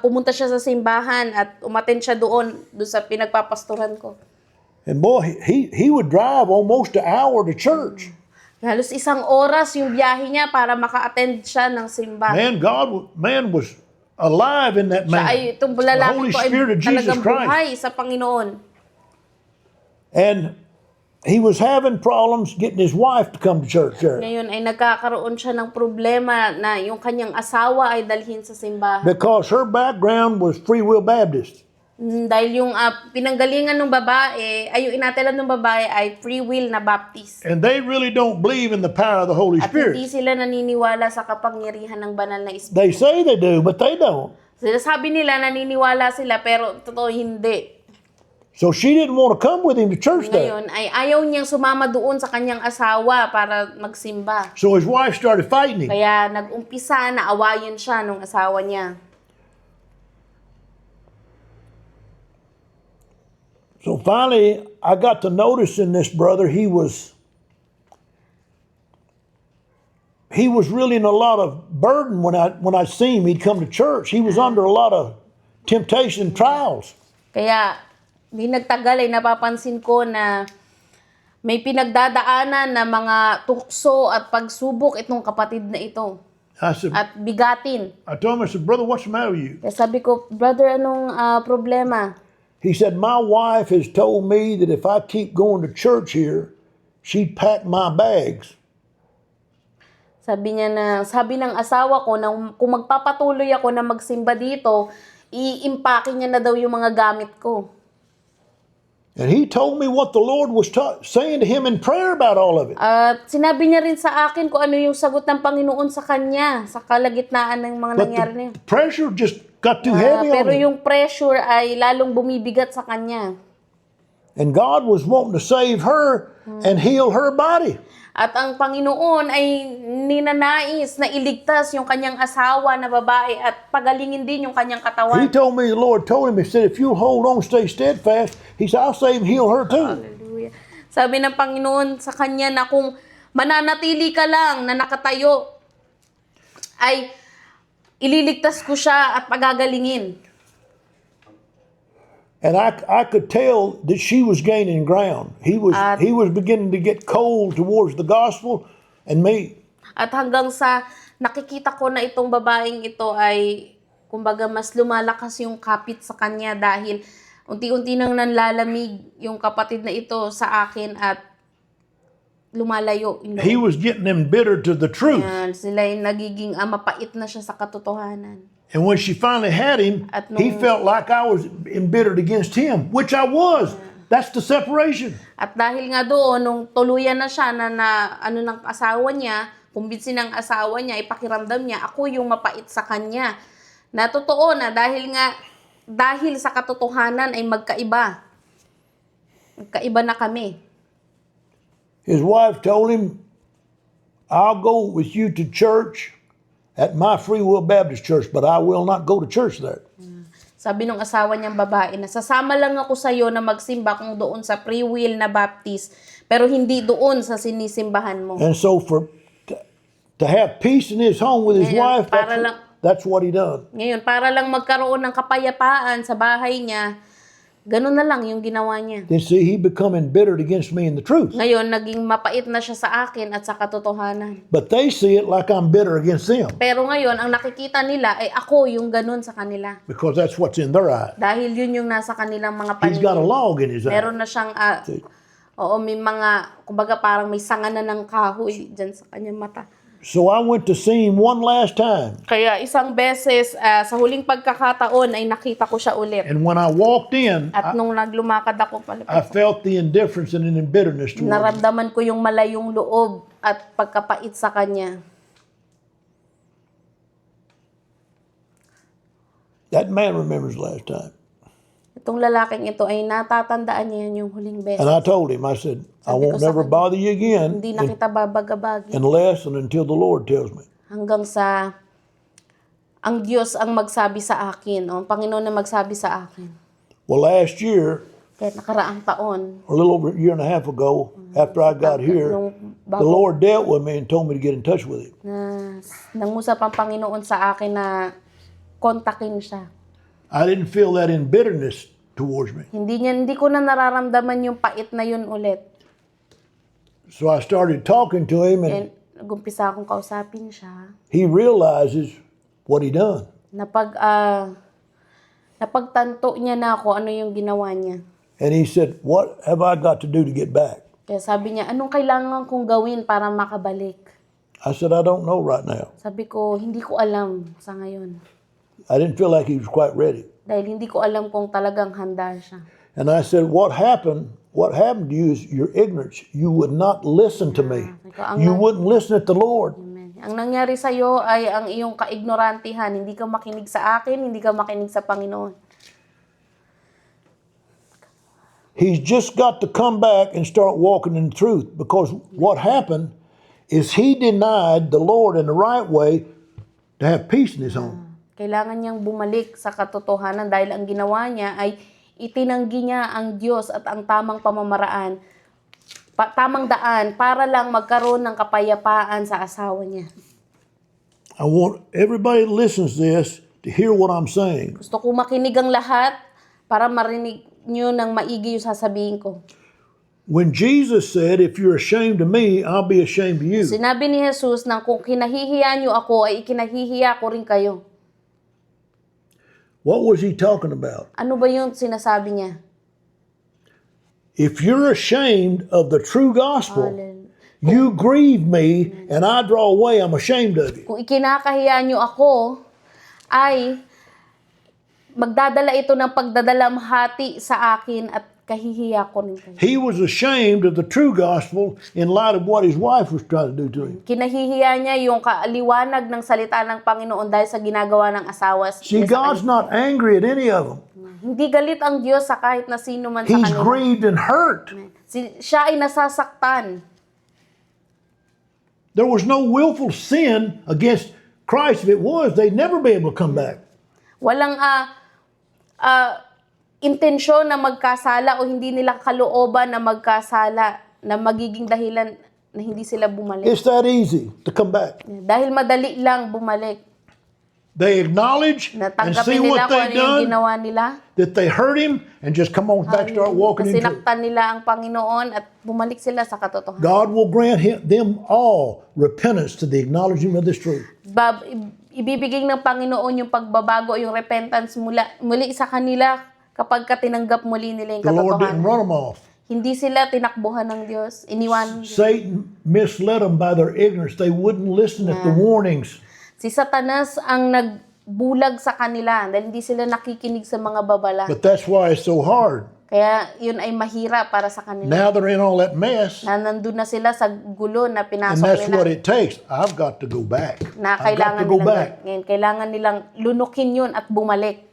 pumunta siya sa simbahan at umattend siya doon sa pinagpapastoran ko. And boy, he would drive almost an hour to church. Halos 1 oras yung biyahe niya para maka-attend siya ng simbahan. Man was alive in that Siya ay man. itong The lalaki Holy ko ay Spirit of Jesus talagang Christ. buhay sa Panginoon. And he was having problems getting his wife to come to church there. Ngayon ay nagkakaroon siya ng problema na yung kanyang asawa ay dalhin sa simbahan. Because her background was Free Will Baptist. Dahil yung pinanggalingan ng babae, ay yung inatilan ng babae ay free will na Baptist. And they really don't believe in the power of the Holy At hindi Spirit. sila naniniwala sa kapangyarihan ng banal na Espiritu. They say they do, but they don't. Sabi nila naniniwala sila pero totoo hindi. So she didn't want to come with him to church there. Ngayon ay ayaw niyang sumama doon sa kanyang asawa para magsimba. So his wife started fighting him. Kaya nag-umpisa na awayin siya nung asawa niya. So finally, I got to notice in this brother, he was really in a lot of burden when I seen him. He'd come to church. He was under a lot of temptation and trials. Kaya di nagtagal ay napapansin ko na may pinagdadaanan na mga tukso at pagsubok itong kapatid na ito. I said, At bigatin. I told him, I said, brother, what's the matter with you? Kaya sabi ko, brother, anong problema? He said, my wife has told me that if I keep going to church here, she'd pack my bags. Sabi ng asawa ko na kung magpapatuloy ako na magsimba dito, iimpake niya na daw yung mga gamit ko. And he told me what the Lord was saying to him in prayer about all of it. At sinabi niya rin sa akin kung ano yung sagot ng Panginoon sa kanya, sa kalagitnaan ng mga But nangyari na yun. the pressure just got too heavy on Pero him. yung pressure ay lalong bumibigat sa kanya. And God was wanting to save her and heal her body. At ang Panginoon ay ninanais na iligtas yung kanyang asawa na babae at pagalingin din yung kanyang He katawan. told me, the Lord told him, he said, if you'll hold on, stay steadfast, he said, I'll save and heal her too. Hallelujah. Sabi ng Panginoon sa kanya na kung mananatili ka lang na nakatayo, ay ililigtas ko siya at pagagalingin. And I could tell that she was gaining ground. He was beginning to get cold towards the gospel and me. At hanggang sa nakikita ko na itong babaeng ito ay kumbaga mas lumalakas yung kapit sa kanya dahil unti-unti nang nanlalamig yung kapatid na ito sa akin at lumalayo. He was getting embittered to the truth. Yan, sila yung nagiging mapait na siya sa katotohanan. And when she finally had him, At he nung- felt like I was embittered against him, which I was. That's the separation. At dahil nga doon, nung tuluyan na siya na ano ng asawa niya, kumbinsi ng asawa niya, ipakiramdam niya, ako yung mapait sa kanya. Na totoo na dahil sa katotohanan ay magkaiba. Magkaiba na kami. His wife told him, I'll go with you to church at my Free Will Baptist Church, but I will not go to church there. Sabi nung asawa niyang babae na sasama lang ako sa iyo na magsimba kung doon sa Free Will na Baptist, pero hindi doon sa sinisimbahan mo. And so to have peace in his home with his Ngayon, wife, that's what he done. Ngayon, para lang magkaroon ng kapayapaan sa bahay niya, ganun na lang yung ginawa niya. Then see, he become embittered against me in the truth. Ngayon, naging mapait na siya sa akin at sa katotohanan. But they see it like I'm bitter against them Pero ngayon, ang nakikita nila ay ako yung ganun sa kanila. because that's what's in their eye. Dahil yun yung nasa kanilang mga He's got a paningin. log in his eye. Meron na siyang, may mga, kumbaga parang may sanga na ng kahoy dyan sa kanyang mata. So I went to see him one last time. Kaya isang beses, sa huling pagkakataon ay nakita ko siya ulit. And when I walked in, At nung naglumakad ako pala, I felt the indifference and the embitterness towards him. naramdaman ko yung malayong loob at pagkapait sa kanya. That man remembers last time. Itong lalaking ito ay natatandaan niya yung huling beses. And I told him, I said, I Sabi ko won't sa never kanya, bother you again Hindi na kita babagabagi unless and until the Lord tells me. hanggang sa ang Diyos ang magsabi sa akin, o ang Panginoon na magsabi sa akin. Well, last year, Kaya nakaraang taon, or a little over a year and a half ago, after I got here, nung the bago Lord dealt with me and told me to get in touch with him. na nangusap ang Panginoon sa akin na kontakin siya. I didn't feel that in bitterness towards me. Hindi ko na nararamdaman yung pait na yun ulit. So I started talking to him, and And nagumpisa akong kausapin siya. he realizes what he done. Napagtanto niya na ako ano yung ginawa niya. And he said, what have I got to do to get back? Kaya sabi niya, anong kailangan kong gawin para makabalik? I said, I don't know right now. Sabi ko, hindi ko alam sa ngayon. I didn't feel like he was quite ready. Dahil hindi ko alam kung talagang handa siya. And I said, what happened to you is your ignorance. You would not listen to me. You wouldn't listen at the Lord. Amen. Ang nangyari sa iyo ay ang iyong kaignorantihan. Hindi ka makinig sa akin, hindi ka makinig sa Panginoon. He's just got to come back and start walking in the truth, because what happened is he denied the Lord in the right way to have peace in his home. Kailangan niyang bumalik sa katotohanan dahil ang ginawa niya ay itinanggi niya ang Diyos at ang tamang pamamaraan, tamang daan para lang magkaroon ng kapayapaan sa asawa niya. I want everybody that listens to this to hear what I'm saying. Gusto ko makinig ang lahat para marinig niyo ng maigi yung sasabihin ko. When Jesus said, if you're ashamed of me, I'll be ashamed of you. Sinabi ni Jesus na kung kinahihiya niyo ako ay ikinahihiya ko rin kayo. What was he talking about? Ano ba yung sinasabi niya? If you're ashamed of the true gospel, Hallelujah. you grieve me and I draw away, I'm ashamed of you. Kung ikinakahiya niyo ako, ay magdadala ito ng pagdadalamhati sa akin at kahihiya ko rin kayo. He was ashamed of the true gospel in light of what his wife was trying to do to him. Kinahihiya niya yung kaaliwanag ng salita ng Panginoon dahil sa ginagawa ng asawa See, niya sa God's not angry at any of them. kanya. Hindi galit ang Diyos sa kahit na sino man sa He's kanila. grieved and hurt. Siya ay nasasaktan. There was no willful sin against Christ. If it was, they'd never be able to come back. Walang intensyon na magkasala o hindi nila kalooban na magkasala na magiging dahilan na hindi sila bumalik. It's that easy to come back. Dahil madali lang bumalik. They acknowledge and see Natanggapin nila what kung they've ano yung done, ginawa nila. that they hurt him, and just come on back, start walking in truth. Sinaktan nila ang Panginoon at bumalik sila sa katotohanan. God will grant them all repentance to the acknowledgement of this truth. Ibibigay ng Panginoon yung pagbabago, yung repentance muli sa kanila kapag tinanggap muli nila yung The Lord katotohanan. didn't run them off. Hindi sila tinakbuhan ng Diyos, iniwan. Satan misled them by their ignorance. They wouldn't listen at the warnings. Si Satanas ang bulag sa kanila dahil hindi sila nakikinig sa mga babala. But that's why it's so hard. Kaya yun ay mahirap para sa kanila. Now they're in all that mess, Na nandun na sila sa gulo na and pinasok that's nila. what it takes. I've got to go back. Na I've got kailangan to go nilang, back. ngayon, kailangan nilang lunukin yun at bumalik.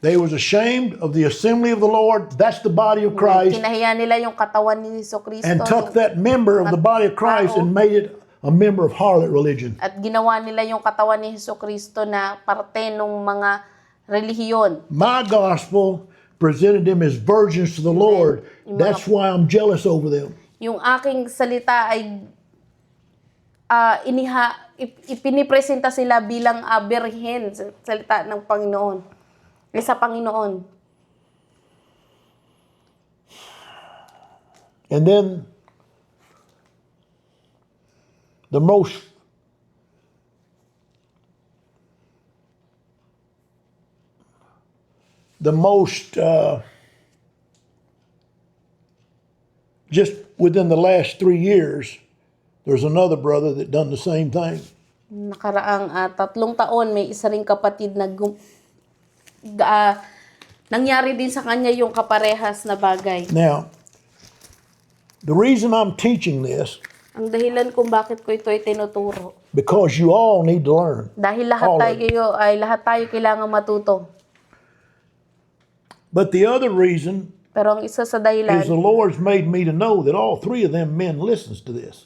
They was ashamed of the assembly of the Lord. That's the body of Christ. Kinahiya nila yung katawan ni Jesucristo. And took that member of the body of Christ and made it a member of harlot religion. At ginawa nila yung katawan ni Jesucristo na parte ng mga relihiyon. My gospel presented them as virgins to the Lord. That's why I'm jealous over them. Yung aking salita ay ipinipresenta sila bilang birhen sa salita ng Panginoon. Sa Panginoon. And then the most just within the last 3 years, there's another brother that done the same thing. Nakaraang 3 taon, may isa ring kapatid na nangyari din sa kanya yung kaparehas na bagay. Now, the reason I'm teaching this, Ang dahilan kung bakit ko ito ay tinuturo. because you all need to learn. Dahil lahat All of tayo kailangan matuto. But the other reason Pero ang isa sa is dahilan, the Lord's made me to know that all 3 of them men listens to this.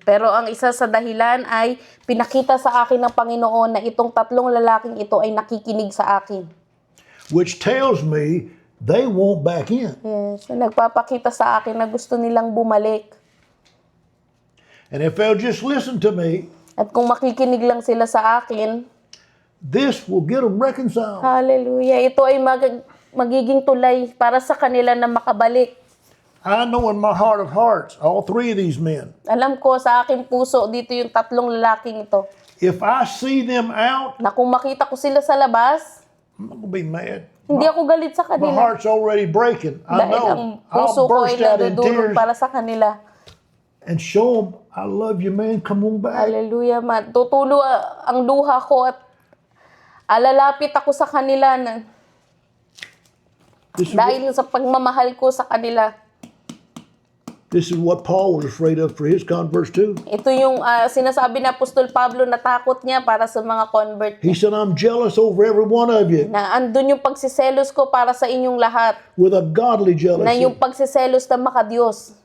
pero ang isa sa dahilan ay pinakita sa akin ng Panginoon na itong 3 lalaking ito ay nakikinig sa akin. Which tells me they won't back in. Yes, so nagpapakita sa akin na gusto nilang bumalik. And if they'll just listen to me, At kung makikinig lang sila sa akin, this will get them reconciled. hallelujah, ito ay magiging tulay para sa kanila na makabalik. I know in my heart of hearts, all 3 of these men, Alam ko sa aking puso, dito yung 3 lalaking ito, if I see them out, na kung makita ko sila sa labas, I'm not going to be mad. hindi ako galit sa My kanila. heart's already breaking. I Dahil ang know. puso I'll ko ay burst out in nadudurog tears para sa kanila. and show them, I love you, man. Come on back. Hallelujah. Tutulo ang luha ko at alalapit ako sa kanila This is, dahil sa pagmamahal ko sa kanila. this is what Paul was afraid of for his converts too. Ito yung sinasabi ni Apostol Pablo na takot niya para sa mga convert. He said, I'm jealous over every one of you Na andun yung pagsiselos ko para sa inyong lahat. with a godly Na jealousy. yung pagsiselos na makadiyos.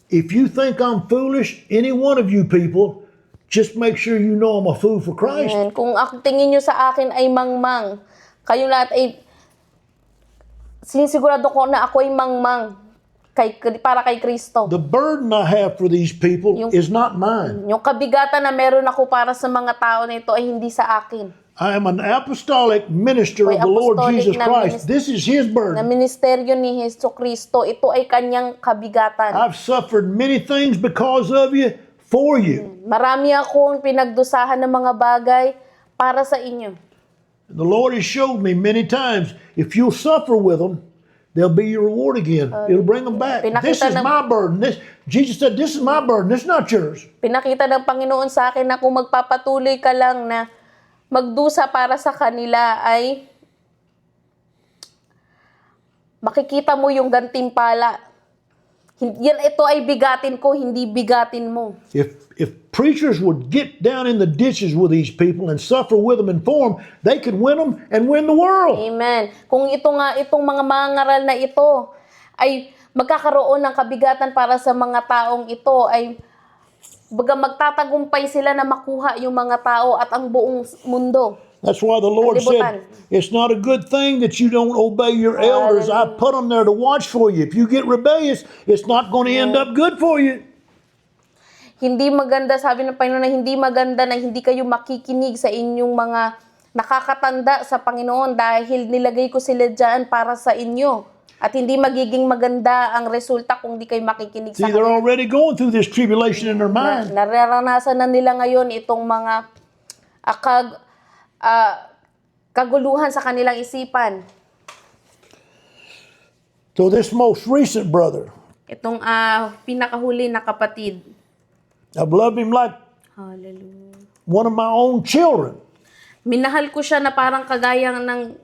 If you think I'm foolish, any one of you people, just make sure you know I'm a fool for Christ. Amen. Kung tingin nyo sa akin ay mangmang, kayong lahat ay sinisigurado ko na ako ay mangmang para kay Kristo. The burden I have for these people is not mine. Yung kabigatan na meron ako para sa mga tao na ito ay hindi sa akin. I am an apostolic minister of the Lord apostolic Jesus na Christ. This is His Na burden. ministeryo ni Jesucristo, ito ay kanyang kabigatan. I've suffered many things because of you, for you. Marami akong pinagdusahan ng mga bagay para sa inyo. The Lord has showed me many times, if you'll suffer with them, they'll be your reward again. It'll bring them back. This is my burden. Jesus said, this is my burden. It's not yours. Pinakita ng Panginoon sa akin na kung magpapatuloy ka lang na magdusa para sa kanila ay makikita mo yung gantimpala. Ito ay bigatin ko, hindi bigatin mo. If preachers would get down in the ditches with these people and suffer with them and for them, they could win them and win the world. Amen. Kung itong mga mangaral na ito ay magkakaroon ng kabigatan para sa mga taong ito ay magtatagumpay sila na makuha yung mga tao at ang buong mundo. That's why the Lord said, it's not a good thing that you don't obey your elders. I put them there to watch for you. If you get rebellious, it's not going to end up good for you. Hindi maganda, sabi ng Panginoon na hindi maganda na hindi kayo makikinig sa inyong mga nakakatanda sa Panginoon dahil nilagay ko sila dyan para sa inyo. At hindi magiging maganda ang resulta kung di kayo makikinig sa See, they're kanila. already going through this tribulation in their mind. Nararanasan na nila ngayon itong mga kaguluhan sa kanilang isipan. So this most recent brother, Itong pinakahuli na kapatid. I've loved him like Hallelujah. one of my own children. Minahal ko siya na parang kagaya ng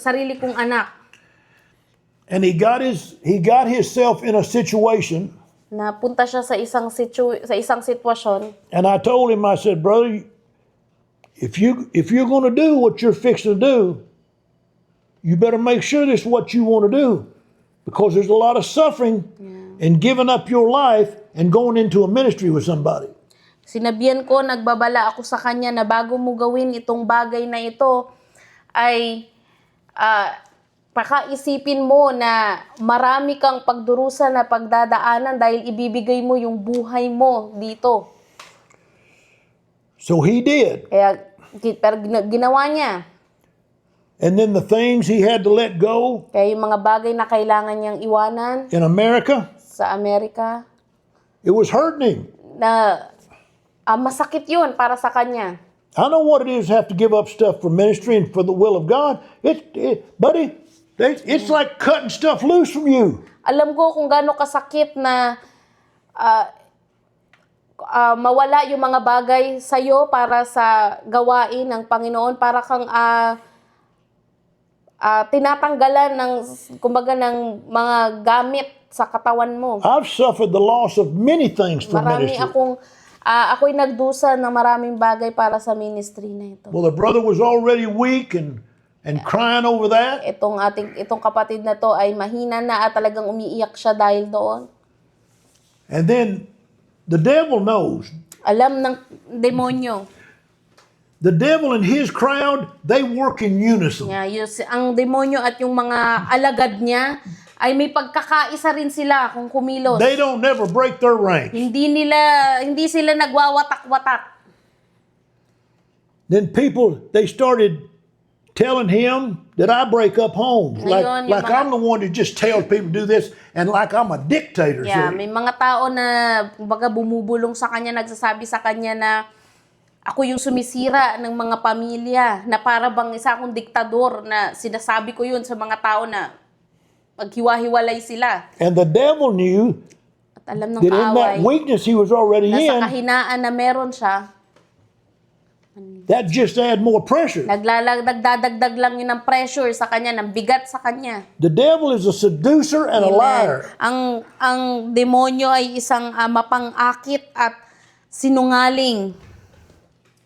sarili kong anak. And he got himself in a situation, Napunta siya sa isang sitwasyon. and I told him, I said, brother, if you're going to do what you're fixing to do, you better make sure this is what you want to do, because there's a lot of suffering in giving up your life and going into a ministry with somebody. Sinabihan ko, nagbabala ako sa kanya na bago mo gawin itong bagay na ito, ay pakaisipin mo na marami kang pagdurusa na pagdadaanan dahil ibibigay mo yung buhay mo dito. So he did. Pero ginawa niya. And then the things he had to let go Kaya yung mga bagay na kailangan niyang iwanan in America, sa Amerika, it was hurting him. na masakit yun para sa kanya. I know what it is to have to give up stuff for ministry and for the will of God. Buddy, it's like cutting stuff loose from you. Alam ko kung gaano kasakit na mawala yung mga bagay sa'yo para sa gawain ng Panginoon, para kang tinatanggalan ng, kumbaga, ng mga gamit sa katawan mo. I've suffered the loss of many things for Marami ministry. ako'y nagdusa ng maraming bagay para sa ministry na ito. Well, the brother was already weak and crying over that. Itong kapatid na to ay mahina na at talagang umiiyak siya dahil doon. And then the devil knows. Alam ng demonyo. The devil and his crowd, they work in unison. Ang demonyo at yung mga alagad niya ay may pagkakaisa rin sila kung kumilos. They don't never break their ranks. Hindi sila nagwawatak-watak. Then people, they started telling him that I break up homes. Ngayon, yung Like mga- I'm the one that just tells people to do this, and like I'm a dictator. May mga tao na kumbaga bumubulong sa kanya, nagsasabi sa kanya na ako yung sumisira ng mga pamilya, na para bang isa akong diktador, na sinasabi ko yun sa mga tao na maghiwa-hiwalay sila. And the devil knew At alam ng that in that kaaway weakness he was already na sa in, kahinaan na meron siya, that just add more pressure. nagdadagdag lang yun ng pressure sa kanya, ng bigat sa kanya. The devil is a seducer and a liar. Ang demonyo ay isang mapang-akit at sinungaling.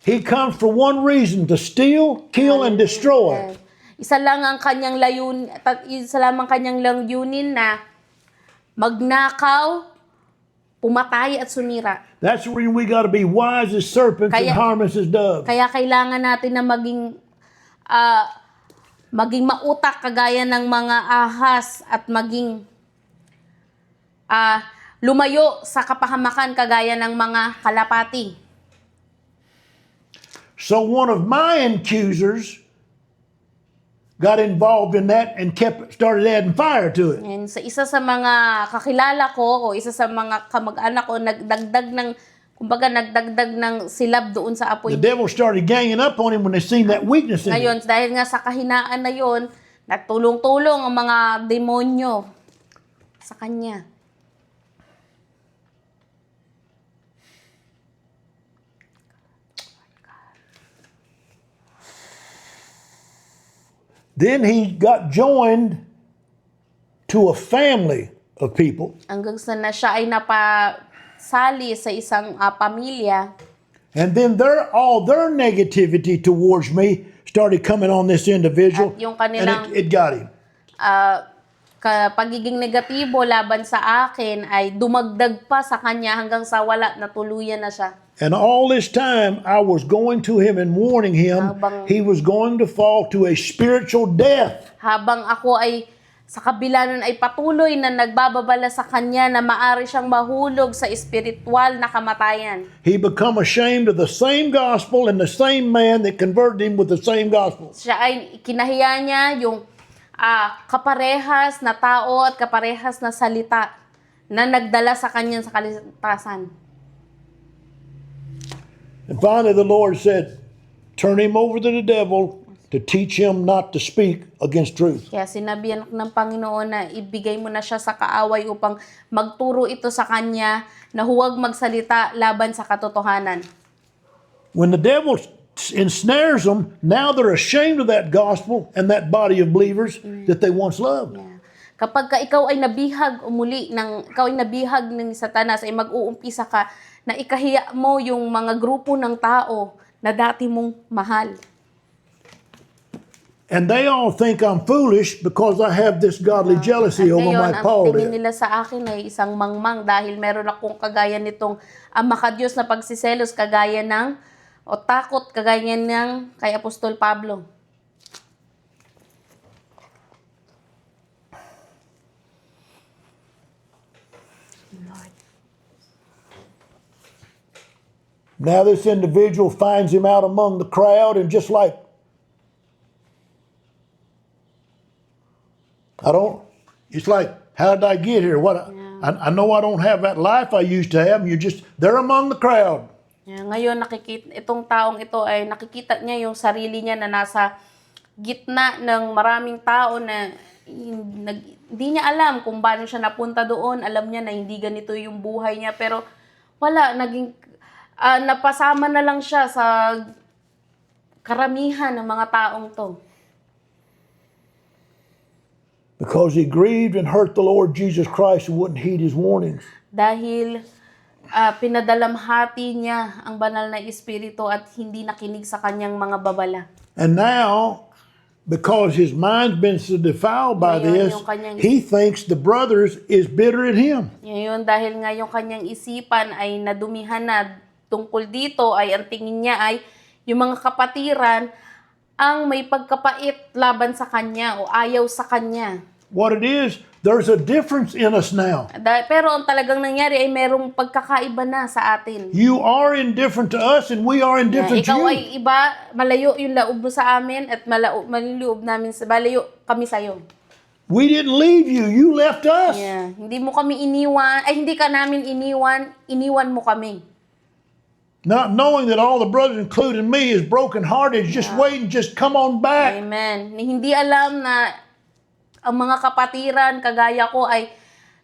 He comes for one reason, to steal, kill, and destroy. Isa lang ang kanyang layunin na magnakaw, pumatay at sumira. That's the reason we got to be wise as serpents and harmless as doves. Kaya kailangan natin na maging mautak kagaya ng mga ahas at maging lumayo sa kapahamakan kagaya ng mga kalapati. So one of my accusers got involved in that and started adding fire to it. And sa isa sa mga kakilala ko o isa sa mga kamag-anak ko, nagdagdag ng silab doon sa apoy. The devil started ganging up on him when they seen that weakness in him. Ngayon, dahil nga sa kahinaan na yon, nagtulong-tulong ang mga demonyo sa kanya. Then he got joined to a family of people. Hanggang sa na siya ay napasali sa isang pamilya. And then all their negativity towards me started coming on this individual. At yung And kanilang it got him. pagiging negatibo laban sa akin ay dumagdag pa sa kanya hanggang sa wala, natuluyan na siya. And all this time, I was going to him and warning him he was going to fall to a spiritual death. Habang ako ay sa kabila nun ay patuloy na nagbababala sa kanya na maari siyang mahulog sa espiritual na kamatayan. He become ashamed of the same gospel and the same man that converted him with the same gospel. Siya ay kinahiya niya yung kaparehas na tao at kaparehas na salita na nagdala sa kanya sa kaligtasan. And finally the Lord said, turn him over to the devil to teach him not to speak against truth. Kaya sinabihan ng Panginoon na ibigay mo na siya sa kaaway upang magturo ito sa kanya na huwag magsalita laban sa katotohanan. When the devil ensnares them, now they're ashamed of that gospel and that body of believers that they once loved. Yeah. Kapag ka ikaw ay nabihag ikaw ay nabihag ng Satanas, ay mag-uumpisa ka na ikahiya mo yung mga grupo ng tao na dati mong mahal. And they all think I'm foolish because I have this godly jealousy At over ngayon, my ang Paul tingin did. nila sa akin ay isang mangmang dahil meron akong kagaya nitong makadiyos na pagsiselos kagaya ng o takot kagaya ng kay Apostol Pablo. Lord. Now this individual finds him out among the crowd and just like, it's like, how did I get here? I know I don't have that life I used to have. They're among the crowd. Yeah, ngayon itong taong ito ay nakikita niya yung sarili niya na nasa gitna ng maraming tao na hindi niya alam kung paano siya napunta doon. Alam niya na hindi ganito yung buhay niya pero wala, napasama na lang siya sa karamihan ng mga taong to. Because he grieved and hurt the Lord Jesus Christ and wouldn't heed his warnings. Dahil pinadalamhati niya ang banal na espiritu at hindi nakinig sa kanyang mga babala. And now, because his mind's been so defiled by Ngayon, this, yung kanyang- he thinks the brothers is bitter at him. Ngayon, dahil nga yung kanyang isipan ay nadumihan na tungkol dito, ay ang tingin niya ay yung mga kapatiran ang may pagkapait laban sa kanya o ayaw sa kanya. What it is, there's a difference in us now. Pero ang talagang nangyari ay merong pagkakaiba na sa atin. You are indifferent to us and we are indifferent to Ikaw you. ay iba, malayo yung laob mo sa amin at malayo kami sa'yo. We didn't leave you, you left us. Yeah. Hindi mo kami iniwan, hindi ka namin iniwan mo kami. Not knowing that all the brothers, including me, is brokenhearted, just waiting, just come on back. Amen. Hindi alam na ang mga kapatiran, kagaya ko, ay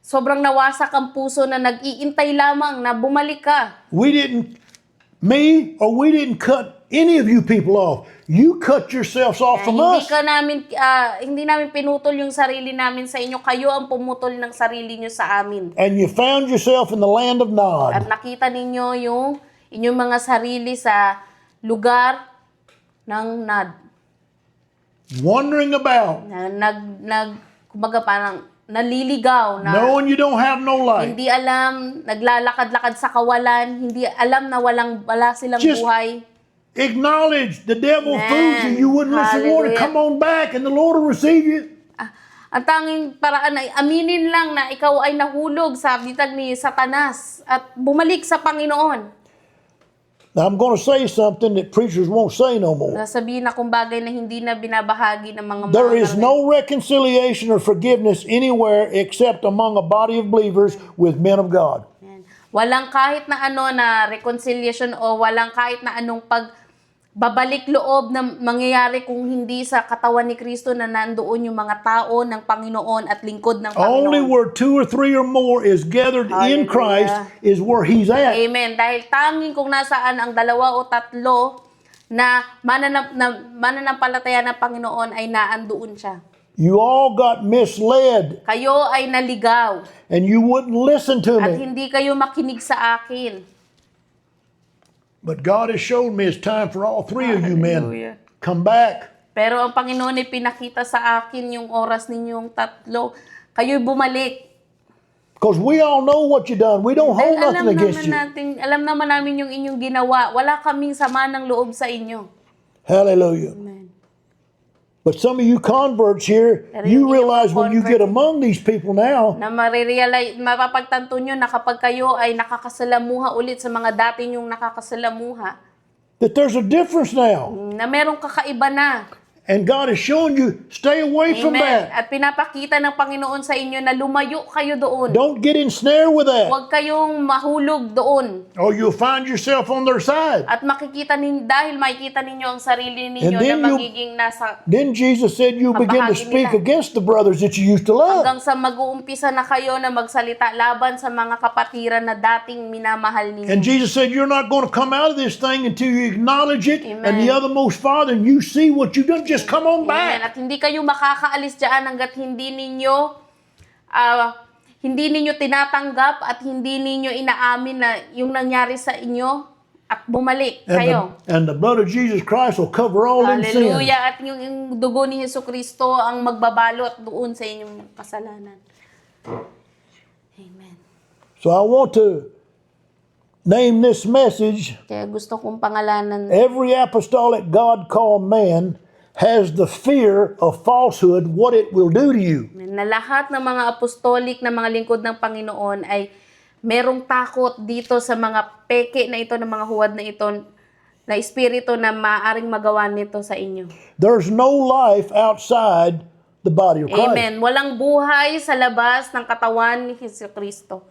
sobrang nawasak ang puso na nag-iintay lamang na bumalik ka. We didn't cut any of you people off. You cut yourselves off from us. Hindi namin pinutol yung sarili namin sa inyo. Kayo ang pumutol ng sarili nyo sa amin. And you found yourself in the land of At Nod. nakita ninyo yung inyong mga sarili sa lugar ng Wandering about, kumbaga parang naliligaw na knowing you don't have no light. hindi alam, naglalakad-lakad sa kawalan, hindi alam na wala silang Just buhay. Acknowledge the devil Amen. fools you. You wouldn't listen to the Lord. Hallelujah. Come on back and the Lord will receive you. Ang tanging paraan ay aminin lang na ikaw ay nahulog sa bitag ni Satanas at bumalik sa Panginoon. Now I'm going to say something that preachers won't say no more. Nasabihin na kung bagay na hindi na binabahagi ng mga There is no reconciliation or forgiveness anywhere except among a body of believers with men of God. Yan. Walang kahit na na reconciliation o walang kahit na anong pagbabalik loob na mangyayari kung hindi sa katawan ni Kristo na nandoon yung mga tao ng Panginoon at lingkod ng Only Panginoon. where 2 or 3 or more is gathered in Hallelujah. Christ is where He's at. Amen. Dahil tanging kung nasaan ang 2 o 3 na mananampalataya ng Panginoon ay naandoon siya. You all got misled Kayo ay naligaw and you wouldn't listen to at me. hindi kayo makinig sa akin. But God has showed me it's time for all 3 of you men Hallelujah. come back. Pero ang Panginoon ay pinakita sa akin yung oras ninyong 3. Kayo'y bumalik. Because we all know what you done. We don't hold Dahil nothing against you. alam naman namin yung inyong ginawa. Wala kaming sama ng loob sa inyo. Hallelujah. Amen. But some of you converts here, Pero you yung realize when you get convert- among these people now, Na mapapagtanto nyo na kapag kayo ay nakakasalamuha ulit sa mga dati nyong nakakasalamuha, that there's a difference now. na merong kakaiba na. And God is showing you, stay away from Amen. that. At pinapakita ng Panginoon sa inyo na lumayo kayo doon. Don't get ensnared with that, Huwag kayong mahulog doon. or you'll find yourself on their side. At dahil makikita ninyo ang sarili ninyo And na then magiging nasa Then Jesus said you begin to Kabahagi speak nila. against the brothers that you used to love. hanggang sa mag-uumpisa na kayo na magsalita laban sa mga kapatiran na dating minamahal ninyo. And Jesus said you're not going to come out of this thing until you acknowledge it and Amen. the othermost Father, and you see what you've done. Just come on Amen. back. At hindi kayo makakaalis dyan hanggat hindi ninyo tinatanggap at hindi ninyo inaamin na yung nangyari sa inyo at bumalik kayo. And the blood of Jesus Christ will cover all in sin. Hallelujah. At yung dugo ni Jesucristo ang magbabalot doon sa inyong kasalanan. Amen. So I want to name this message, Kaya gusto kong pangalanan, every apostolic God called man has the fear of falsehood, what it will do to you. na lahat ng mga apostolik na mga lingkod ng Panginoon ay merong takot dito sa mga peke na ito, ng mga huwad na ito, na espiritu na maaring magawa nito sa inyo. There's no life outside the body of Christ. Amen. Walang buhay sa labas ng katawan ni Jesucristo.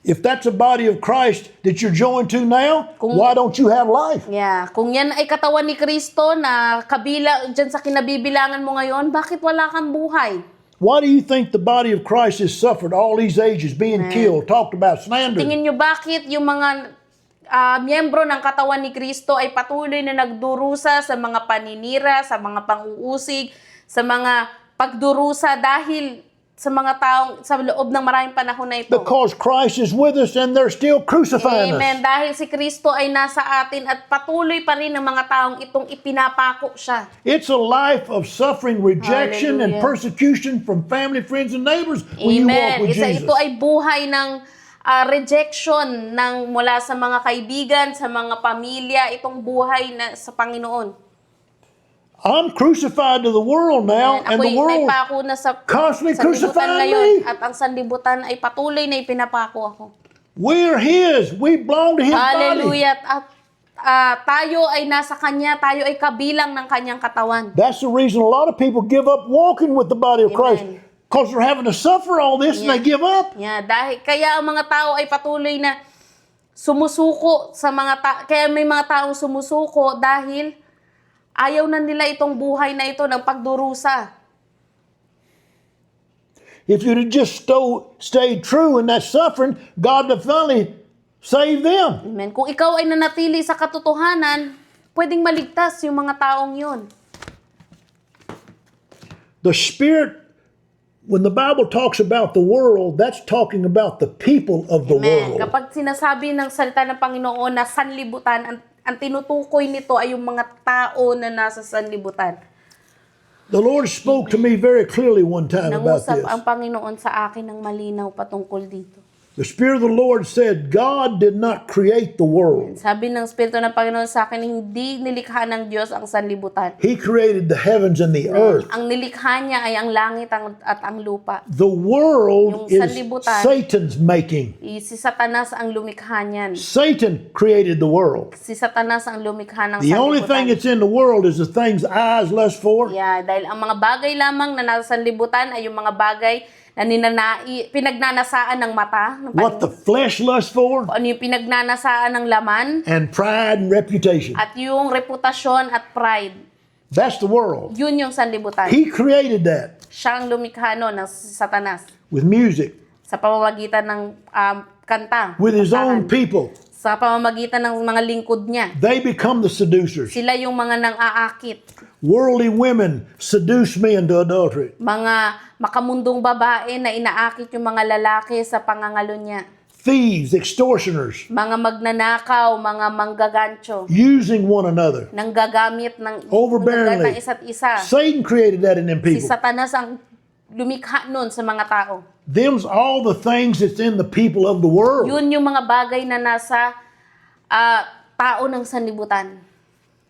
If that's a body of Christ that you're joined to now, Kung- why don't you have life? Yeah. Kung yan ay katawan ni Kristo na kabila dyan sa kinabibilangan mo ngayon, bakit wala kang buhay? Why do you think the body of Christ has suffered all these ages, being killed, talked about, slandered? Tingin nyo bakit yung mga miyembro ng katawan ni Kristo ay patuloy na nagdurusa sa mga paninira, sa mga pang-uusig, sa mga pagdurusa dahil sa mga taong sa loob ng maraming panahon na ito. Because Christ is with us and they're still crucifying Amen. us. Dahil si Kristo ay nasa atin at patuloy pa rin ng mga taong itong ipinapako siya. It's a life of suffering, rejection, and Hallelujah. persecution from family, friends, and neighbors when you walk Amen. with Jesus. Ito ay buhay ng rejection mula sa mga kaibigan, sa mga pamilya, itong buhay na sa Panginoon. I'm crucified to the world now, and Ako'y the world naipako na sa constantly sanlibutan crucifying ngayon me. at ang sanlibutan ay patuloy na ipinapako ako. We're His. We belong to His body. Hallelujah. At tayo ay nasa Kanya, tayo ay kabilang ng Kanyang katawan. That's the reason a lot of people give up walking with the body of Christ, Amen. because they're having to suffer all this and they give up. Kaya ang mga tao ay patuloy na sumusuko sa kaya may mga taong sumusuko dahil ayaw na nila itong buhay na ito ng pagdurusa. If you'd have just stayed true in that suffering, God would finally save them. Amen. Kung ikaw ay nanatili sa katotohanan, pwedeng maligtas yung mga taong yun. The Spirit, when the Bible talks about the world, that's talking about the people of the Amen. world. Kapag sinasabi ng salita ng Panginoon na sanlibutan, ang tinutukoy nito ay yung mga tao na nasa sanlibutan. The Lord spoke to me very clearly one time about Nangusap this. ang Panginoon sa akin ng malinaw patungkol dito. The Spirit of the Lord said, God did not create the world. Sabi ng Espiritu ng Panginoon sa akin, hindi nilikha ng Diyos ang sanlibutan. He created the heavens and the earth. Ang nilikha niya ay ang langit at ang lupa. The world Yung is sanlibutan. Satan's making. Si Satanas ang lumikha niyan. Satan created the world. Si Satanas ang lumikha ng The only thing sanlibutan. that's in the world is the things eyes lust for, Yeah, dahil ang mga bagay lamang na nasa sanlibutan ay yung mga bagay na pinagnanasaan ng mata, ng what the flesh lusts for, ano yung pinagnanasaan ng laman, and pride and reputation. at yung reputasyon at pride. That's the world. Yun yung sanlibutan. He created that Siya ang lumikha nun ng Satanas with music, sa pamamagitan ng kanta, with his own kantahan. people. Sa pamamagitan ng mga lingkod niya. They become the seducers. Sila yung mga nang-aakit. Worldly women seduce me into adultery. Mga makamundong babae na inaakit yung mga lalaki sa pangangalo niya. Thieves, extortioners, Mga magnanakaw, mga manggagancho, using one another. nanggagamit ng Overbearingly. ng isa't isa. Satan created that in them Si people. Satanas ang lumikha nun sa mga tao. Them's all the things that's in the people of the world. Yun yung mga bagay na nasa tao ng sanlibutan.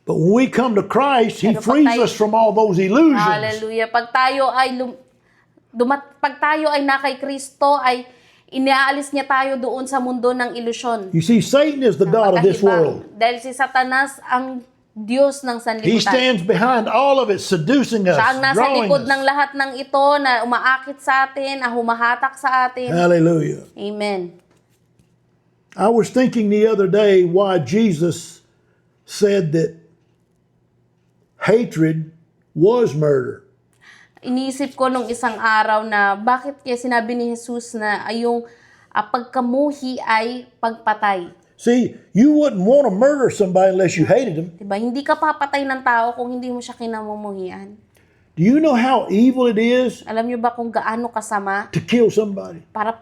But when we come to Christ, He Pero pag frees tayo- us from all those illusions. Hallelujah. Pag tayo ay na kay Kristo, ay inaalis niya tayo doon sa mundo ng ilusyon. You see, Satan is the God of this Pagkahibang. world. Dahil si Satanas ang Diyos ng He sanlibutan. stands behind all of it, seducing us, Siya ang nasa drawing likod us. ng lahat ng ito na umaakit sa atin, na humahatak sa atin. Hallelujah. Amen. I was thinking the other day why Jesus said that hatred was murder. Iniisip ko nung isang araw na bakit kaya sinabi ni Jesus na yung pagkamuhi ay pagpatay. See, you wouldn't want to murder somebody unless you hated them. Diba? Hindi ka papatay ng tao kung hindi mo siya kinamumuhian. Do you know how evil it is Alam niyo ba kung gaano kasama to kill somebody? para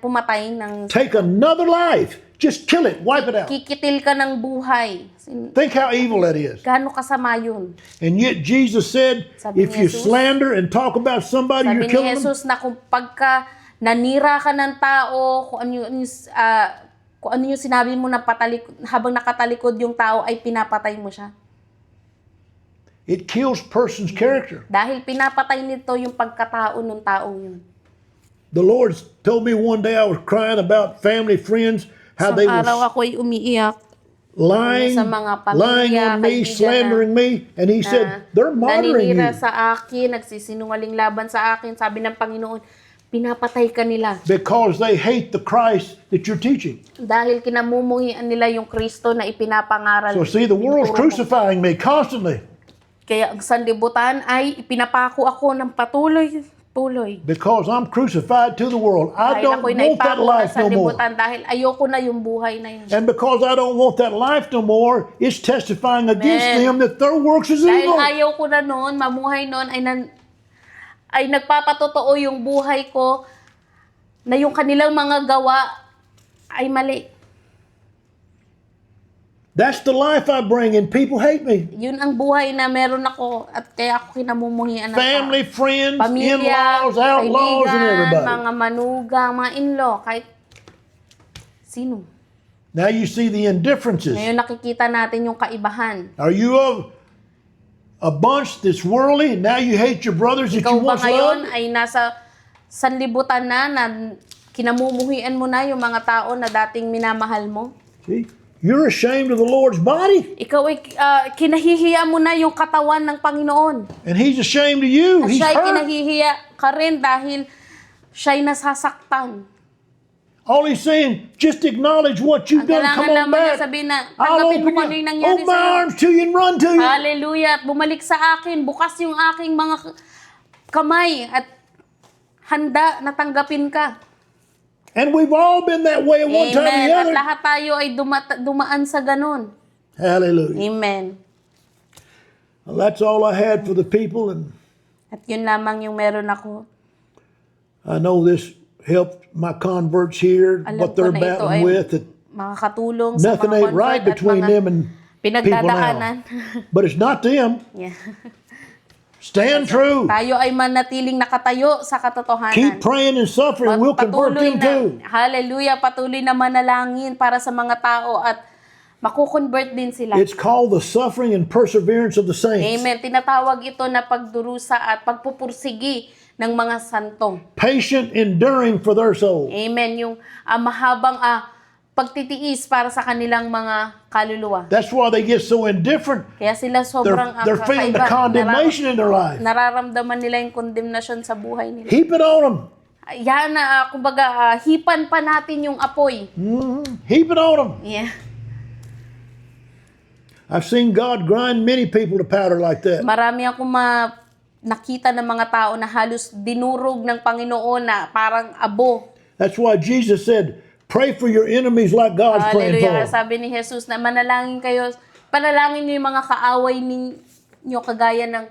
pumatay ng Take another life. Just kill it. Wipe it out. kikitil ka ng buhay. Think how evil that is. Gaano kasama yun? And yet Jesus said, Sabi if ni you Jesus- slander and talk about somebody, Sabi you're ni killing them. Jesus na kung pagka nanira ka ng tao, kung ano yung sinabi mo na habang nakatalikod yung tao ay pinapatay mo siya. It kills person's character. Dahil pinapatay nito yung pagkatao ng taong yun. The Lord told me one day I was crying about family, friends, how Isang they araw were ako'y umiiyak lying, sa mga pamilya, lying on me, kaibigan slandering me. And He said, they're murdering naninira you sa akin, nagsisinungaling laban sa akin. Sabi ng Panginoon, pinapatay ka nila. because they hate the Christ that you're teaching. Dahil kinamumuhian nila yung Kristo na ipinapangaral. So see, the world's Tinuturo mo. crucifying me constantly Kaya ang sanlibutan ay ipinapako ako ng patuloy. because I'm crucified to the world. I Dahil don't ako'y want that naipako ng life no more. sanlibutan dahil ayoko na yung buhay na yun. And because I don't want that life no more, it's testifying against Amen. them that their works is Dahil evil. ayaw ko na noon, mamuhay noon, ay nagpapatotoo yung buhay ko na yung kanilang mga gawa ay mali. That's the life I bring, and people hate me. Yun ang buhay na meron ako at kaya ako kinamumuhian ng Family, friends, pamilya, in-laws, outlaws, and kaibigan, everybody. mga manugang, mga in-law, kahit sino. Now you see the indifferences. Ngayon nakikita natin yung kaibahan. Are you of a bunch that's worldly? Now you hate your brothers that Ikaw you ba once ngayon loved? ay nasa sanlibutan na kinamumuhian mo na yung mga tao na dating minamahal mo? See, you're ashamed of the Lord's body, Ikaw ay kinahihiya mo na yung katawan ng Panginoon. and He's ashamed of you. At He's siya ay hurt. kinahihiya ka rin dahil siya ay nasasaktan. All He's saying, just acknowledge what you've Ang done. kailangan Come on lamang niya back. sabihin na I'll tanggapin mo open kung ano yung nangyari open my sa'yo. arms to you and run to you. Hallelujah. At bumalik sa akin. Bukas yung aking mga kamay at handa na tanggapin ka. And we've all been that way at one time or Amen. the At other. lahat tayo ay dumaan sa ganun. Hallelujah. Amen. Well, that's all I had for the people, and At yun lamang yung meron ako. I know this helped my converts here, Alam what ko they're na ito battling ay with. That makakatulong sa nothing mga ain't convert right at between mga them and people pinagdadaanan. now. But it's not them. Yeah. Stand true. Tayo ay manatiling nakatayo sa katotohanan. Keep praying and suffering. We'll convert them too. Hallelujah, patuloy na manalangin para sa mga tao at makukonvert din sila. It's called the suffering and perseverance of the saints. Amen. Tinatawag ito na pagdurusa at pagpupursigi ng mga santo. Patient, enduring for their souls. Amen. Yung mahabang pagtitiis para sa kanilang mga kaluluwa. That's why they get so indifferent. Kaya sila sobrang They're feeling the kakaiba. condemnation in their life. Nararamdaman nila yung condemnation sa buhay nila. Heap it on them. Yan na, kumbaga, hipan pa natin yung apoy. Heap it on them. Yeah. I've seen God grind many people to powder like that. Marami akong nakita ng mga tao na halos dinurog ng Panginoon na parang abo. That's why Jesus said, pray for your enemies like God's praying for Hallelujah. them. Sabi ni Jesus na manalangin kayo, panalangin niyo yung mga kaaway ninyo kagaya ng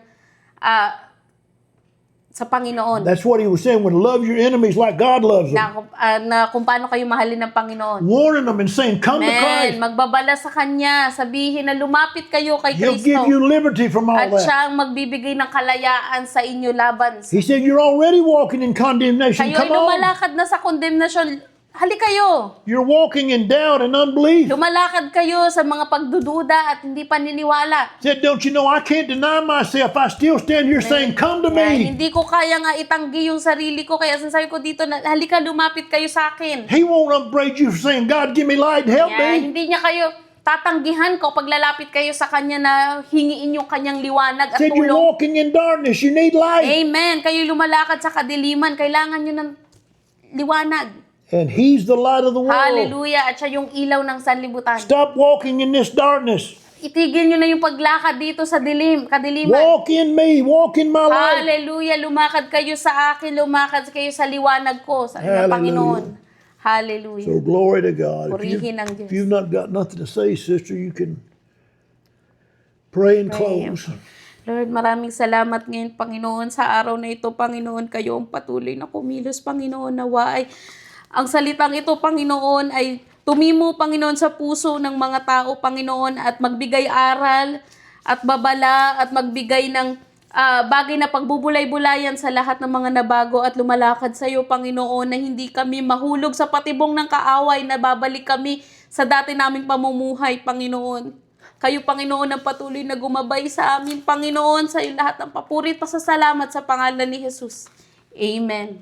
sa Panginoon. That's what He was saying, when love your enemies like God loves them. Na kung paano kayo mahalin ng Panginoon. Warning them and saying, come to Amen. Christ. Magbabala sa Kanya. Sabihin na lumapit kayo kay He'll Kristo. give you liberty from all At that. siya ang magbibigay ng kalayaan sa inyo laban. He said, you're already walking in condemnation. Kayo ay Come on. lumalakad na sa condemnation. Hali kayo. You're walking in doubt and unbelief. Lumalakad kayo sa mga pagdududa at hindi paniniwala. Said, don't you know, I can't deny myself. I still stand here saying, come to Kaya me. hindi ko kaya nga itanggi yung sarili ko. Kaya sinasabi ko dito na halika lumapit kayo sa akin. He won't upbraid you for saying, God, give me light, help Kaya me. hindi niya kayo tatanggihan ko pag lalapit kayo sa Kanya na hingiin yung Kanyang liwanag at Said you're tulong. walking in darkness, you need light. Amen. Kayo lumalakad sa kadiliman, kailangan nyo ng liwanag. And He's the light of the world. Hallelujah. At siya yung ilaw ng sanlibutan. Stop walking in this darkness. Itigil nyo na yung paglakad dito sa kadiliman. Walk in me, walk in my light. Hallelujah. Lumakad kayo sa akin, lumakad kayo sa liwanag ko, sa Hallelujah. Panginoon. Hallelujah. So glory to God. Purihin ang Diyos. If you've not got nothing to say, sister, you can pray and close. Lord, maraming salamat ngayon, Panginoon, sa araw na ito, Panginoon, kayo ang patuloy na kumilos, Panginoon, nawa ay ang salitang ito, Panginoon, ay tumimo, Panginoon, sa puso ng mga tao, Panginoon, at magbigay aral at babala at magbigay ng bagay na pagbubulay-bulayan sa lahat ng mga nabago at lumalakad sa iyo, Panginoon, na hindi kami mahulog sa patibong ng kaaway, na babalik kami sa dati naming pamumuhay, Panginoon. Kayo, Panginoon, ang patuloy na gumabay sa amin, Panginoon, sa iyo lahat ng papuri at pasasalamat sa pangalan ni Jesus. Amen.